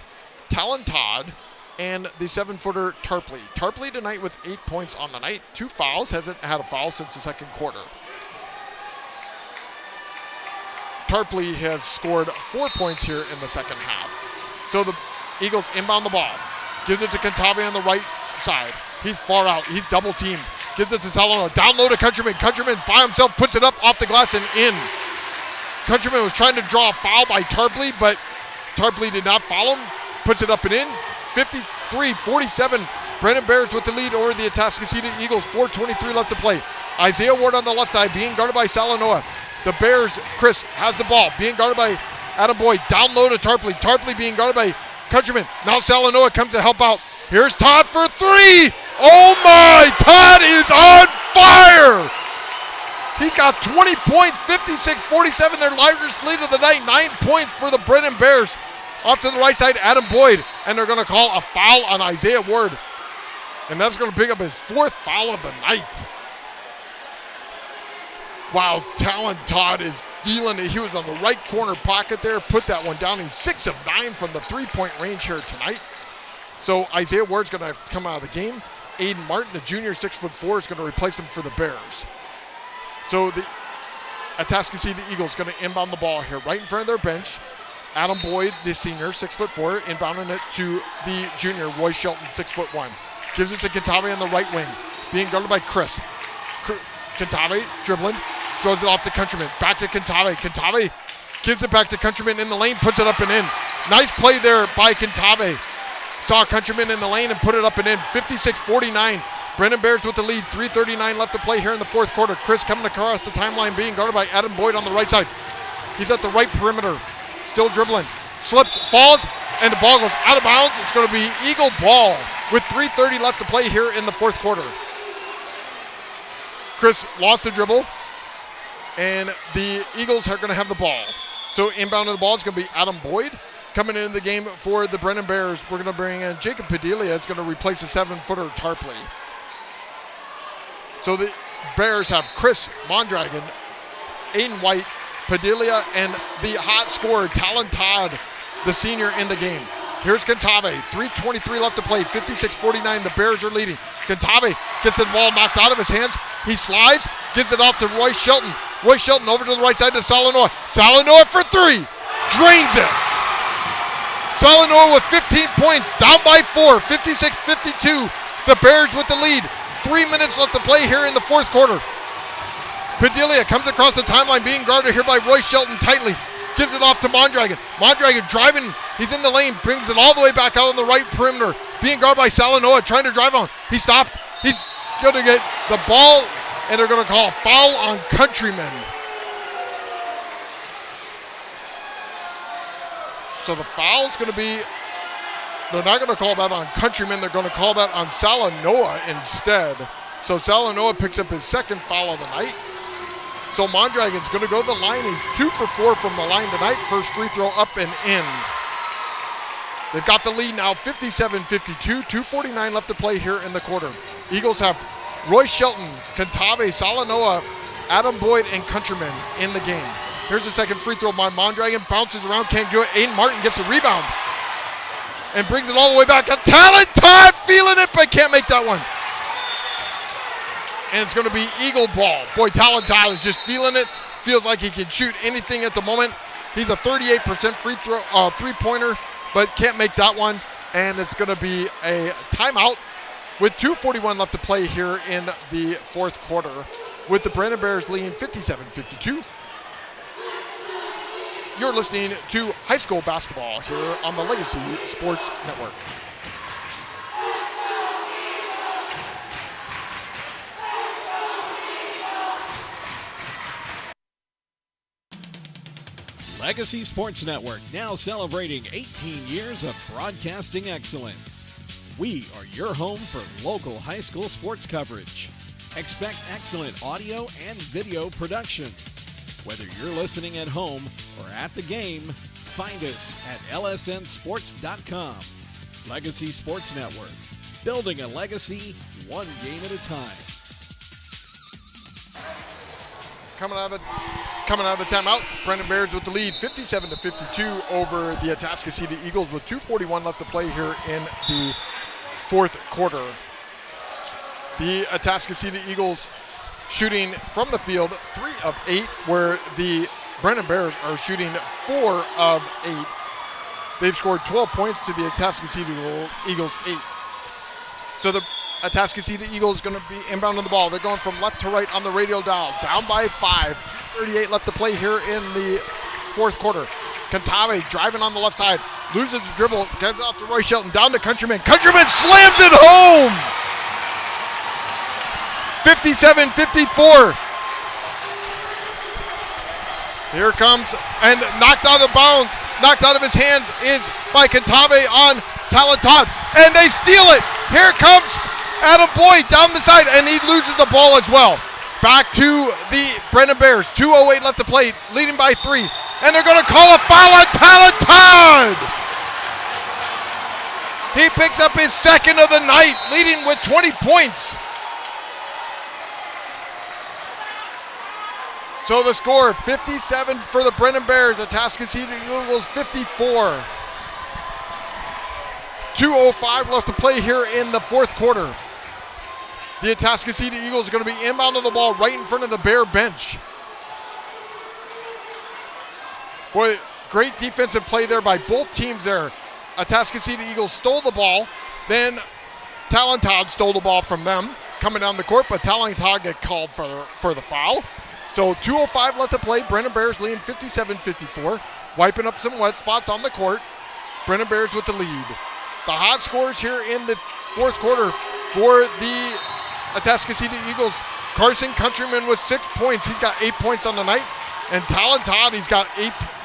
Talon Todd, and the 7-footer Tarpley. Tarpley tonight with 8 points on the night, 2 fouls, hasn't had a foul since the second quarter. Tarpley has scored 4 points here in the second half. So the Eagles inbound the ball. Gives it to Cantave on the right side. He's far out. He's double teamed. Gives it to Salano. Down low to Countryman. Countryman's by himself. Puts it up off the glass and in. Countryman was trying to draw a foul by Tarpley, but Tarpley did not foul him. Puts it up and in. 53-47. Brennan Bears with the lead over the Atascocita Eagles. 4:23 left to play. Isaiah Ward on the left side being guarded by Salanoa. The Bears, Chris has the ball, being guarded by Adam Boyd. Down low to Tarpley. Tarpley being guarded by Countryman. Now Salanoa comes to help out. Here's Todd for 3. Oh my, Todd is on fire. He's got 20 points, 56-47, their largest lead of the night. 9 points for the Brennan Bears. Off to the right side, Adam Boyd. And they're going to call a foul on Isaiah Ward. And that's going to pick up his 4th foul of the night. Wow, Talon Todd is feeling it. He was on the right corner pocket there, put that one down. He's 6 of 9 from the 3-point range here tonight. So Isaiah Ward's going to come out of the game. Aiden Martin, the junior, 6'4", is going to replace him for the Bears. So the Atascocita Eagles going to inbound the ball here right in front of their bench. Adam Boyd, the senior, 6'4", inbounding it to the junior, Roy Shelton, 6'1". Gives it to Cantave on the right wing, being guarded by Chris. Cantave dribbling, throws it off to Countryman. Back to Cantave. Cantave gives it back to Countryman in the lane, puts it up and in. Nice play there by Cantave. Saw Countryman in the lane and put it up and in. 56-49. Brennan Bears with the lead. 3:39 left to play here in the fourth quarter. Chris coming across the timeline, being guarded by Adam Boyd on the right side. He's at the right perimeter. Still dribbling. Slips, falls, and the ball goes out of bounds. It's going to be Eagle ball with 3:30 left to play here in the fourth quarter. Chris lost the dribble, and the Eagles are going to have the ball. So inbound of the ball is going to be Adam Boyd. Coming into the game for the Brennan Bears, we're going to bring in Jacob Padilla. It's going to replace a 7-footer Tarpley. So the Bears have Chris Mondragon, Aiden White, Padilla, and the hot scorer, Talon Todd, the senior in the game. Here's Cantave, 3:23 left to play, 56-49, the Bears are leading. Cantave gets the ball knocked out of his hands. He slides, gives it off to Royce Shelton. Royce Shelton over to the right side to Salanoa. Salanoa for three, drains it. Salanoa with 15 points, down by 4, 56-52. The Bears with the lead. 3 minutes left to play here in the fourth quarter. Padilla comes across the timeline, being guarded here by Royce Shelton tightly. Gives it off to Mondragon. Mondragon driving, he's in the lane, brings it all the way back out on the right perimeter. Being guarded by Salanoa, trying to drive on. He stops, he's going to get the ball, and they're going to call a foul on Countryman. So the foul is going to be, they're not going to call that on Countryman, they're going to call that on Salanoa instead. So Salanoa picks up his second foul of the night. So Mondragon's going to go to the line. He's 2 for 4 from the line tonight. First free throw up and in. They've got the lead now, 57-52, 2:49 left to play here in the quarter. Eagles have Royce Shelton, Cantave, Salanoa, Adam Boyd, and Countryman in the game. Here's the second free throw by Mondragon. Bounces around, can't do it. Aiden Martin gets the rebound and brings it all the way back. A talent Todd feeling it, but can't make that one. And it's going to be Eagle ball. Boy, Talon Todd is just feeling it. Feels like he can shoot anything at the moment. He's a 38% free throw, three-pointer, but can't make that one. And it's going to be a timeout with 2:41 left to play here in the fourth quarter, with the Brennan Bears leading 57-52. You're listening to high school basketball here on the Legacy Sports Network. Legacy Sports Network, now celebrating 18 years of broadcasting excellence. We are your home for local high school sports coverage. Expect excellent audio and video production. Whether you're listening at home or at the game, find us at lsnsports.com. Legacy Sports Network, building a legacy one game at a time. Coming out of the timeout, Brennan Bears with the lead, 57-52 over the Atascocita Eagles with 2:41 left to play here in the fourth quarter. The Atascocita Eagles shooting from the field 3 of 8, where the Brennan Bears are shooting 4 of 8. They've scored 12 points to the Atascocita Eagles 8. So the Atascocita Eagles going to be inbound on the ball. They're going from left to right on the radial dial. Down by 5. 2:38 left to play here in the fourth quarter. Cantave driving on the left side. Loses the dribble. Gets off to Roy Shelton. Down to Countryman. Countryman slams it home! 57-54. Here comes, and knocked out of bounds. Knocked out of his hands is by Cantave on Talatad. And they steal it. Here comes Adam Boyd down the side, and he loses the ball as well. Back to the Brennan Bears. 2:08 left to play, leading by 3. And they're going to call a foul on Talatad. He picks up his second of the night, leading with 20 points. So the score, 57 for the Brennan Bears, Atascocita Eagles 54. 2:05 left to play here in the fourth quarter. The Atascocita Eagles are going to be inbound on the ball right in front of the Bear bench. Boy, great defensive play there by both teams there. Atascocita Eagles stole the ball, then Talentad stole the ball from them coming down the court, but Talentad got called for the foul. So 2:05 left to play. Brennan Bears leading 57-54. Wiping up some wet spots on the court. Brennan Bears with the lead. the hot scores here in the fourth quarter for the Atascocita Eagles. Carson Countryman with 6 points. He's got 8 points on the night. And Talon Todd, he's got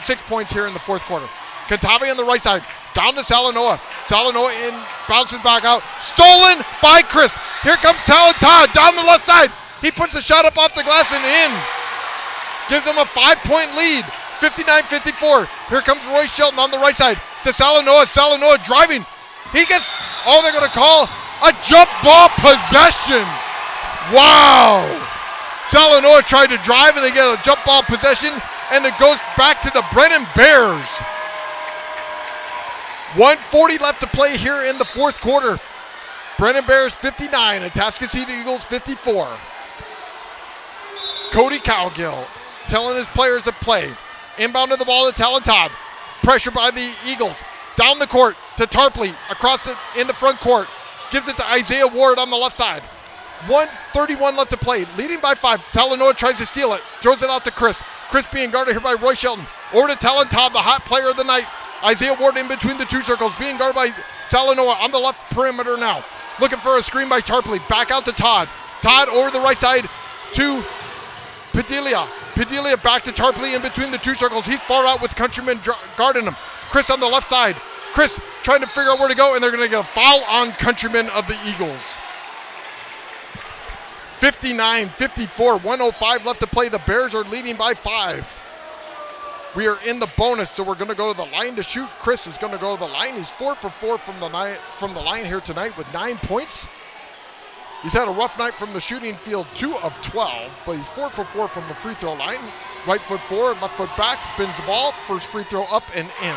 6 points here in the fourth quarter. Cantave on the right side, down to Salanoa. Salanoa in, bounces back out. Stolen by Chris. Here comes Talon Todd down the left side. He puts the shot up off the glass and in. Gives them a 5-point lead, 59-54. Here comes Roy Shelton on the right side to Salanoa. Salanoa driving. He gets, they're going to call a jump ball possession. Wow. Salanoa tried to drive and they get a jump ball possession, and it goes back to the Brennan Bears. 1:40 left to play here in the fourth quarter. Brennan Bears 59, Atascocita Eagles 54. Cody Cowgill telling his players to play. Inbound to the ball to Talon Todd. Pressure by the Eagles. Down the court to Tarpley, across in the front court. Gives it to Isaiah Ward on the left side. 1:31 left to play, leading by 5. Talanoa tries to steal it, throws it out to Chris. Chris being guarded here by Roy Shelton. Over to Talon Todd, the hot player of the night. Isaiah Ward in between the two circles, being guarded by Salanoa on the left perimeter now. Looking for a screen by Tarpley. Back out to Todd. Todd over the right side to Padilla. Padilla back to Tarpley in between the two circles. He's far out with Countryman guarding him. Chris on the left side. Chris trying to figure out where to go, and they're going to get a foul on Countryman of the Eagles. 59-54, 1:05 left to play. The Bears are leading by 5. We are in the bonus, so we're going to go to the line to shoot. Chris is going to go to the line. He's 4 for 4 from the line here tonight with 9 points. He's had a rough night from the shooting field, 2 of 12, but he's 4 for 4 from the free throw line. Right foot forward, left foot back, spins the ball. First free throw up and in.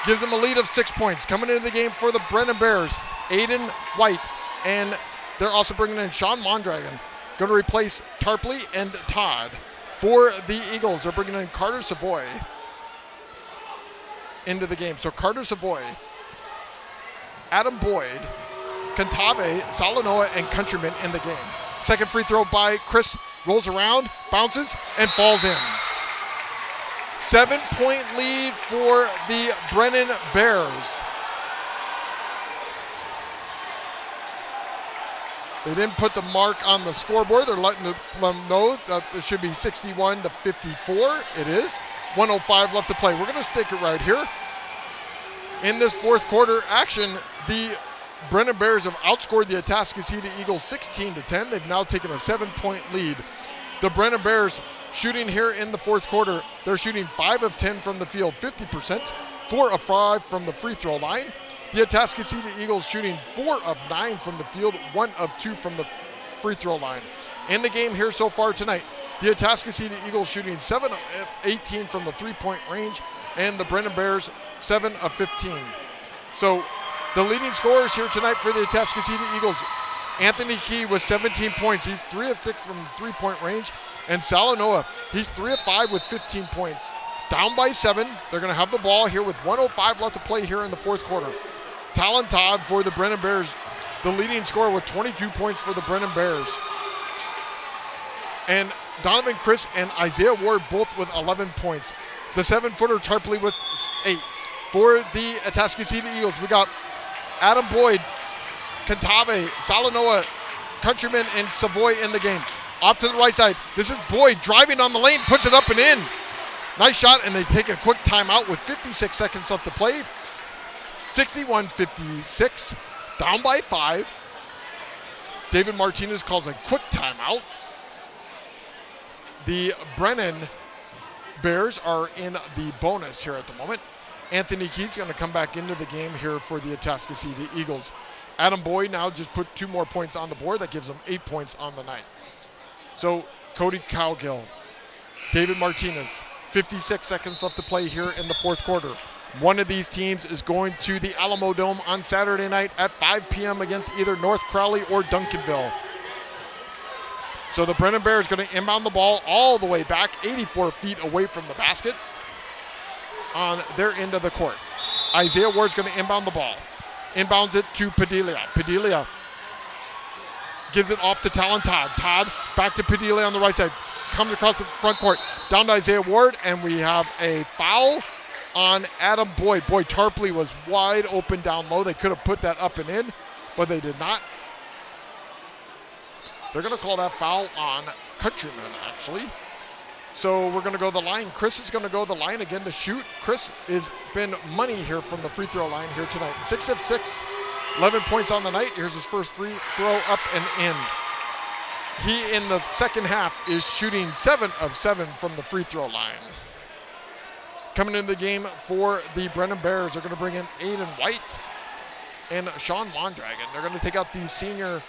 Gives them a lead of 6 points. Coming into the game for the Brennan Bears, Aiden White, and they're also bringing in Sean Mondragon. Going to replace Tarpley and Todd. For the Eagles, they're bringing in Carter Savoy into the game. So Carter Savoy, Adam Boyd, Cantave, Salanoa, and Countryman in the game. Second free throw by Chris, rolls around, bounces, and falls in. 7-point lead for the Brennan Bears. They didn't put the mark on the scoreboard. They're letting them know that it should be 61-54. It is. 1:05 left to play. We're going to stick it right here. In this fourth quarter action, the Brennan Bears have outscored the Atascocita Eagles 16-10. They've now taken a 7-point lead. The Brennan Bears shooting here in the fourth quarter. They're shooting 5 of 10 from the field, 50%, 4 of 5 from the free throw line. The Atascocita Eagles shooting 4 of 9 from the field, 1 of 2 from the free throw line. In the game here so far tonight, the Atascocita Eagles shooting 7 of 18 from the three-point range, and the Brennan Bears 7 of 15. So the leading scorers here tonight for the Atascocita Eagles, Anthony Key with 17 points. He's 3 of 6 from the three-point range. And Salanoa, he's 3 of 5 with 15 points. Down by 7. They're going to have the ball here with 1:05 left to play here in the fourth quarter. Talon Todd for the Brennan Bears, the leading scorer with 22 points for the Brennan Bears. And Donovan Chris and Isaiah Ward both with 11 points. The 7-footer Tarpley with 8. For the Atascocita Eagles, we got Adam Boyd, Cantave, Salanoa, Countryman, and Savoy in the game. Off to the right side. This is Boyd driving on the lane, puts it up and in. Nice shot, and they take a quick timeout with 56 seconds left to play. 61-56, down by 5. David Martinez calls a quick timeout. The Brennan Bears are in the bonus here at the moment. Anthony Key's going to come back into the game here for the Atascocita Eagles. Adam Boyd now just put 2 more points on the board. That gives them 8 points on the night. So Cody Cowgill, David Martinez, 56 seconds left to play here in the fourth quarter. One of these teams is going to the Alamo Dome on Saturday night at 5 p.m. against either North Crowley or Duncanville. So the Brennan Bears going to inbound the ball all the way back, 84 feet away from the basket on their end of the court. Isaiah Ward's going to inbound the ball. Inbounds it to Padilla. Padilla gives it off to Talon Todd. Todd back to Padilla on the right side. Comes across the front court. Down to Isaiah Ward, and we have a foul on Adam Boyd. Boy, Tarpley was wide open down low. They could have put that up and in, but they did not. They're going to call that foul on Countryman, actually. So we're going to go the line. Chris is going to go the line again to shoot. Chris has been money here from the free throw line here tonight. 6 of 6, 11 points on the night. Here's his first free throw up and in. He, in the second half, is shooting 7 of 7 from the free throw line. Coming into the game for the Brennan Bears, they're going to bring in Aiden White and Sean Mondragon. They're going to take out the senior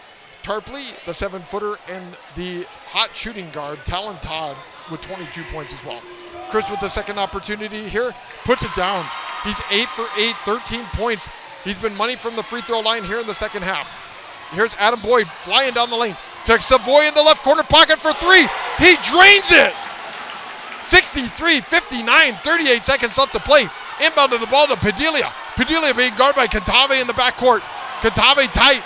Tarpley, the 7-footer, and the hot shooting guard, Talon Todd, with 22 points as well. Chris with the second opportunity here, puts it down. He's 8 for 8, 13 points. He's been money from the free throw line here in the second half. Here's Adam Boyd flying down the lane. To Savoy in the left corner pocket for 3. He drains it. 63-59, 38 seconds left to play. Inbound to the ball to Padilla. Padilla being guarded by Cantave in the backcourt. Cantave tight.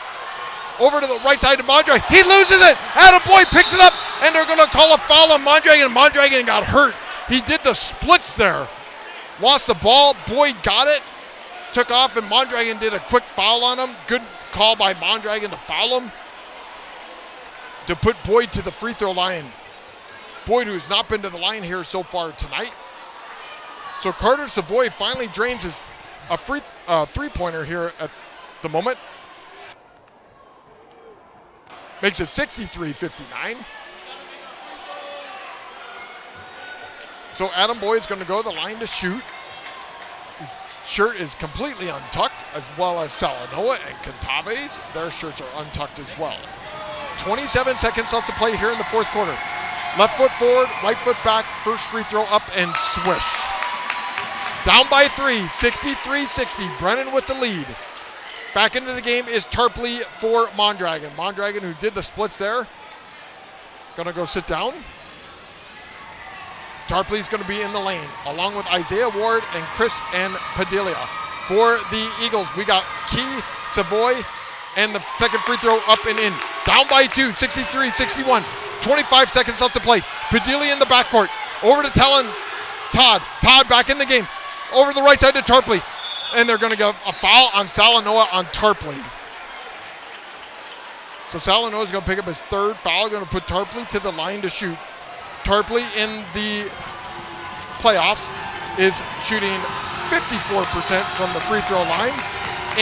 Over to the right side to Mondragon. He loses it. Adam Boyd picks it up, and they're going to call a foul on Mondragon. Mondragon got hurt. He did the splits there. Lost the ball. Boyd got it. Took off, and Mondragon did a quick foul on him. Good call by Mondragon to foul him. To put Boyd to the free throw line. Boyd, who's not been to the line here so far tonight. So Carter Savoy finally drains his three-pointer here at the moment. Makes it 63-59. So Adam Boyd's going to go to the line to shoot. His shirt is completely untucked, as well as Salanoa and Cantave's. Their shirts are untucked as well. 27 seconds left to play here in the fourth quarter. Left foot forward, right foot back, first free throw up and swish. Down by 3, 63-60, Brennan with the lead. Back into the game is Tarpley for Mondragon. Mondragon, who did the splits there, gonna go sit down. Tarpley's gonna be in the lane, along with Isaiah Ward and Chris and Padilla. For the Eagles, we got Key, Savoy, and the second free throw up and in. Down by 2, 63-61. 25 seconds left to play. Padilla in the backcourt. Over to Talon Todd. Todd back in the game. Over the right side to Tarpley. And they're going to get a foul on Salanoa on Tarpley. So Salanoa is going to pick up his third foul. Going to put Tarpley to the line to shoot. Tarpley in the playoffs is shooting 54% from the free throw line.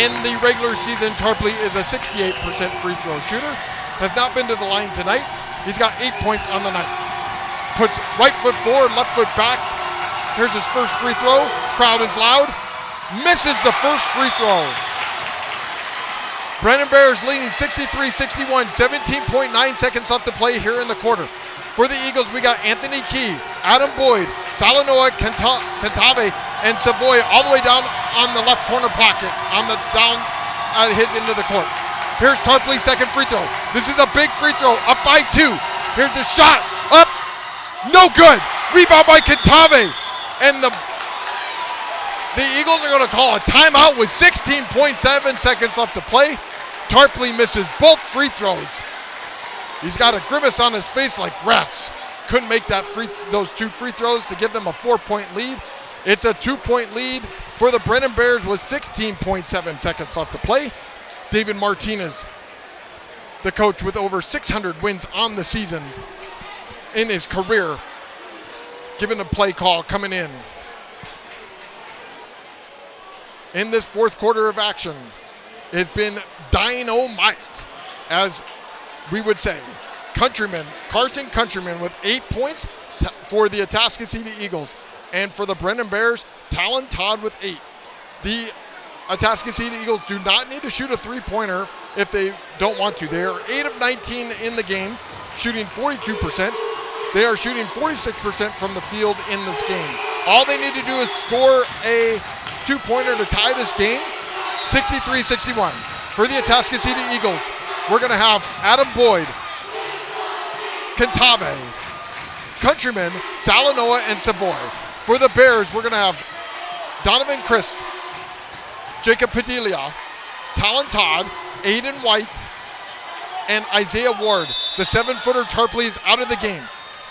In the regular season, Tarpley is a 68% free throw shooter. Has not been to the line tonight. He's got 8 points on the night. Puts right foot forward, left foot back. Here's his first free throw. Crowd is loud. Misses the first free throw. Brennan Bears leading 63-61. 17.9 seconds left to play here in the quarter. For the Eagles, we got Anthony Key, Adam Boyd, Salanoa, Cantave, and Savoy all the way down on the left corner pocket, on the down at his end of the court. Here's Tarpley's second free throw. This is a big free throw, up by 2. Here's the shot, up, no good. Rebound by Cantave. And the Eagles are going to call a timeout with 16.7 seconds left to play. Tarpley misses both free throws. He's got a grimace on his face like rats. Couldn't make those 2 free throws to give them a 4-point lead. It's a 2-point lead for the Brennan Bears with 16.7 seconds left to play. David Martinez, the coach with over 600 wins on the season in his career, given a play call coming in. In this fourth quarter of action, has been dynamite, as we would say. Carson Countryman with 8 points for the Atascocita Eagles. And for the Brennan Bears, Talon Todd with 8. The Atascocita Eagles do not need to shoot a three-pointer if they don't want to. They are 8 of 19 in the game, shooting 42%. They are shooting 46% from the field in this game. All they need to do is score a two-pointer to tie this game, 63-61. For the Atascocita Eagles, we're going to have Adam Boyd, Cantave, Countryman, Salanoa, and Savoy. For the Bears, we're going to have Donovan Chris, Jacob Padilla, Talon Todd, Aiden White, and Isaiah Ward. The 7-footer Tarpley is out of the game.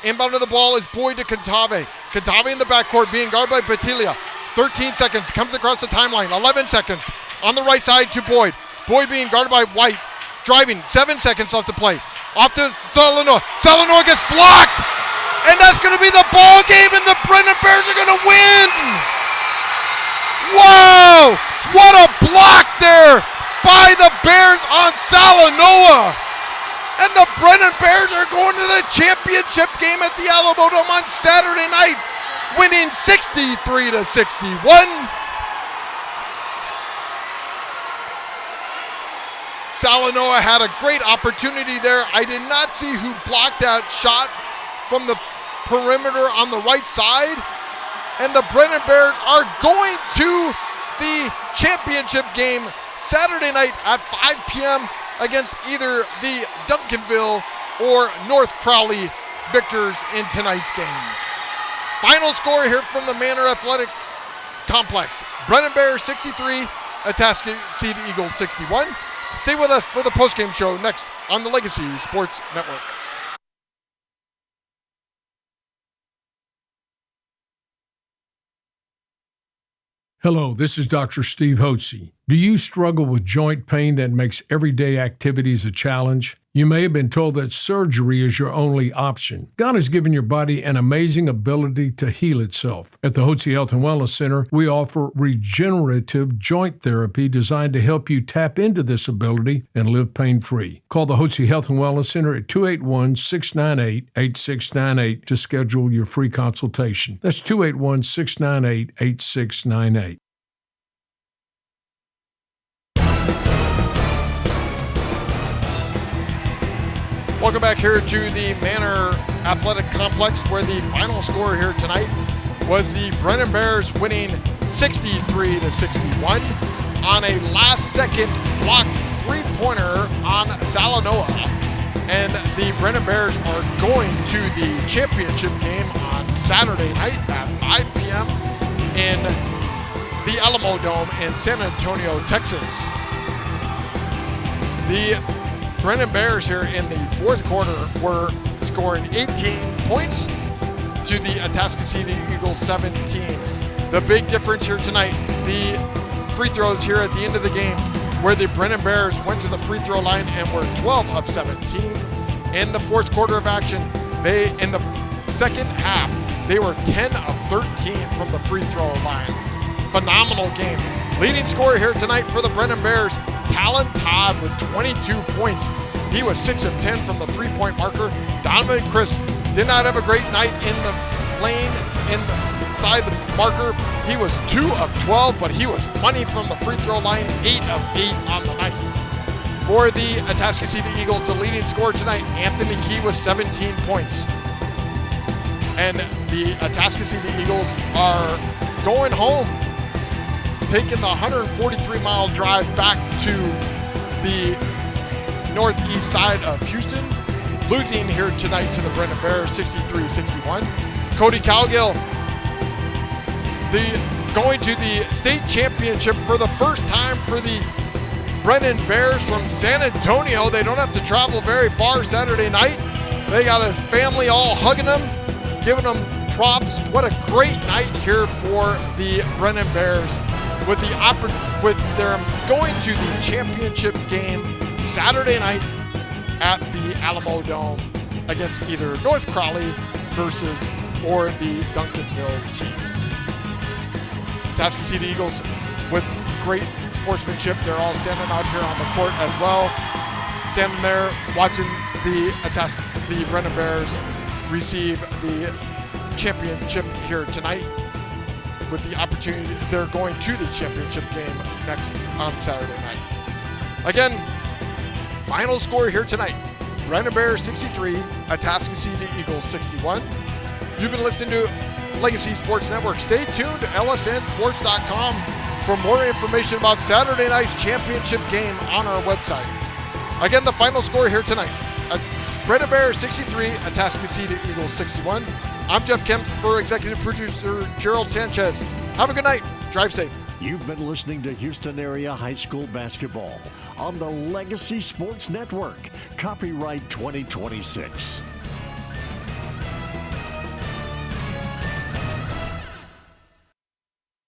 Inbound of the ball is Boyd to Cantave. Cantave in the backcourt being guarded by Padilla. 13 seconds, comes across the timeline, 11 seconds. On the right side to Boyd. Boyd being guarded by White. Driving, 7 seconds left to play. Off to Salanoa. Salanoa gets blocked! And that's going to be the ball game, and the Brennan Bears are going to win! Wow! What a block there by the Bears on Salanoa! And the Brennan Bears are going to the championship game at the Alamo Dome on Saturday night, winning 63-61. Salanoa had a great opportunity there. I did not see who blocked that shot from the perimeter on the right side. And the Brennan Bears are going to the championship game Saturday night at 5 p.m. against either the Duncanville or North Crowley victors in tonight's game. Final score here from the Manor Athletic Complex. Brennan Bears 63, Atascocita Eagles 61. Stay with us for the postgame show next on the Legacy Sports Network. Hello, this is Dr. Steve Hotze. Do you struggle with joint pain that makes everyday activities a challenge? You may have been told that surgery is your only option. God has given your body an amazing ability to heal itself. At the Hotze Health and Wellness Center, we offer regenerative joint therapy designed to help you tap into this ability and live pain-free. Call the Hotze Health and Wellness Center at 281-698-8698 to schedule your free consultation. That's 281-698-8698. Welcome back here to the Manor Athletic Complex, where the final score here tonight was the Brennan Bears winning 63-61 on a last-second blocked three-pointer on Salanoa. And the Brennan Bears are going to the championship game on Saturday night at 5 p.m. in the Alamo Dome in San Antonio, Texas. The Brennan Bears here in the fourth quarter were scoring 18 points to the Atascocita Eagles 17. The big difference here tonight, the free throws here at the end of the game, where the Brennan Bears went to the free throw line and were 12 of 17. In the fourth quarter of action, in the second half, they were 10 of 13 from the free throw line. Phenomenal game. Leading scorer here tonight for the Brennan Bears, Talon Todd with 22 points. He was 6 of 10 from the three-point marker. Donovan Chris did not have a great night in the lane inside the marker. He was 2 of 12, but he was money from the free throw line, 8 of 8 on the night. For the Atascocita Eagles, the leading scorer tonight, Anthony Key with 17 points. And the Atascocita Eagles are going home, taking the 143-mile drive back to the northeast side of Houston, losing here tonight to the Brennan Bears 63-61. Cody Cowgill going to the state championship for the first time for the Brennan Bears from San Antonio. They don't have to travel very far Saturday night. They got his family all hugging him, giving him props. What a great night here for the Brennan Bears with their going to the championship game Saturday night at the Alamo Dome against either North Crowley or the Duncanville team. Atascocita Eagles with great sportsmanship. They're all standing out here on the court as well, standing there watching the Brennan Bears receive the championship here tonight. With the opportunity, they're going to the championship game next on Saturday night. Again, final score here tonight, Brennan Bears 63, Atascocita Eagles 61. You've been listening to Legacy Sports Network. Stay tuned to lsnsports.com for more information about Saturday night's championship game on our website. Again, the final score here tonight, Brennan Bears 63, Atascocita Eagles 61. I'm Jeff Kemps for executive producer Gerald Sanchez. Have a good night. Drive safe. You've been listening to Houston Area High School Basketball on the Legacy Sports Network. Copyright 2026.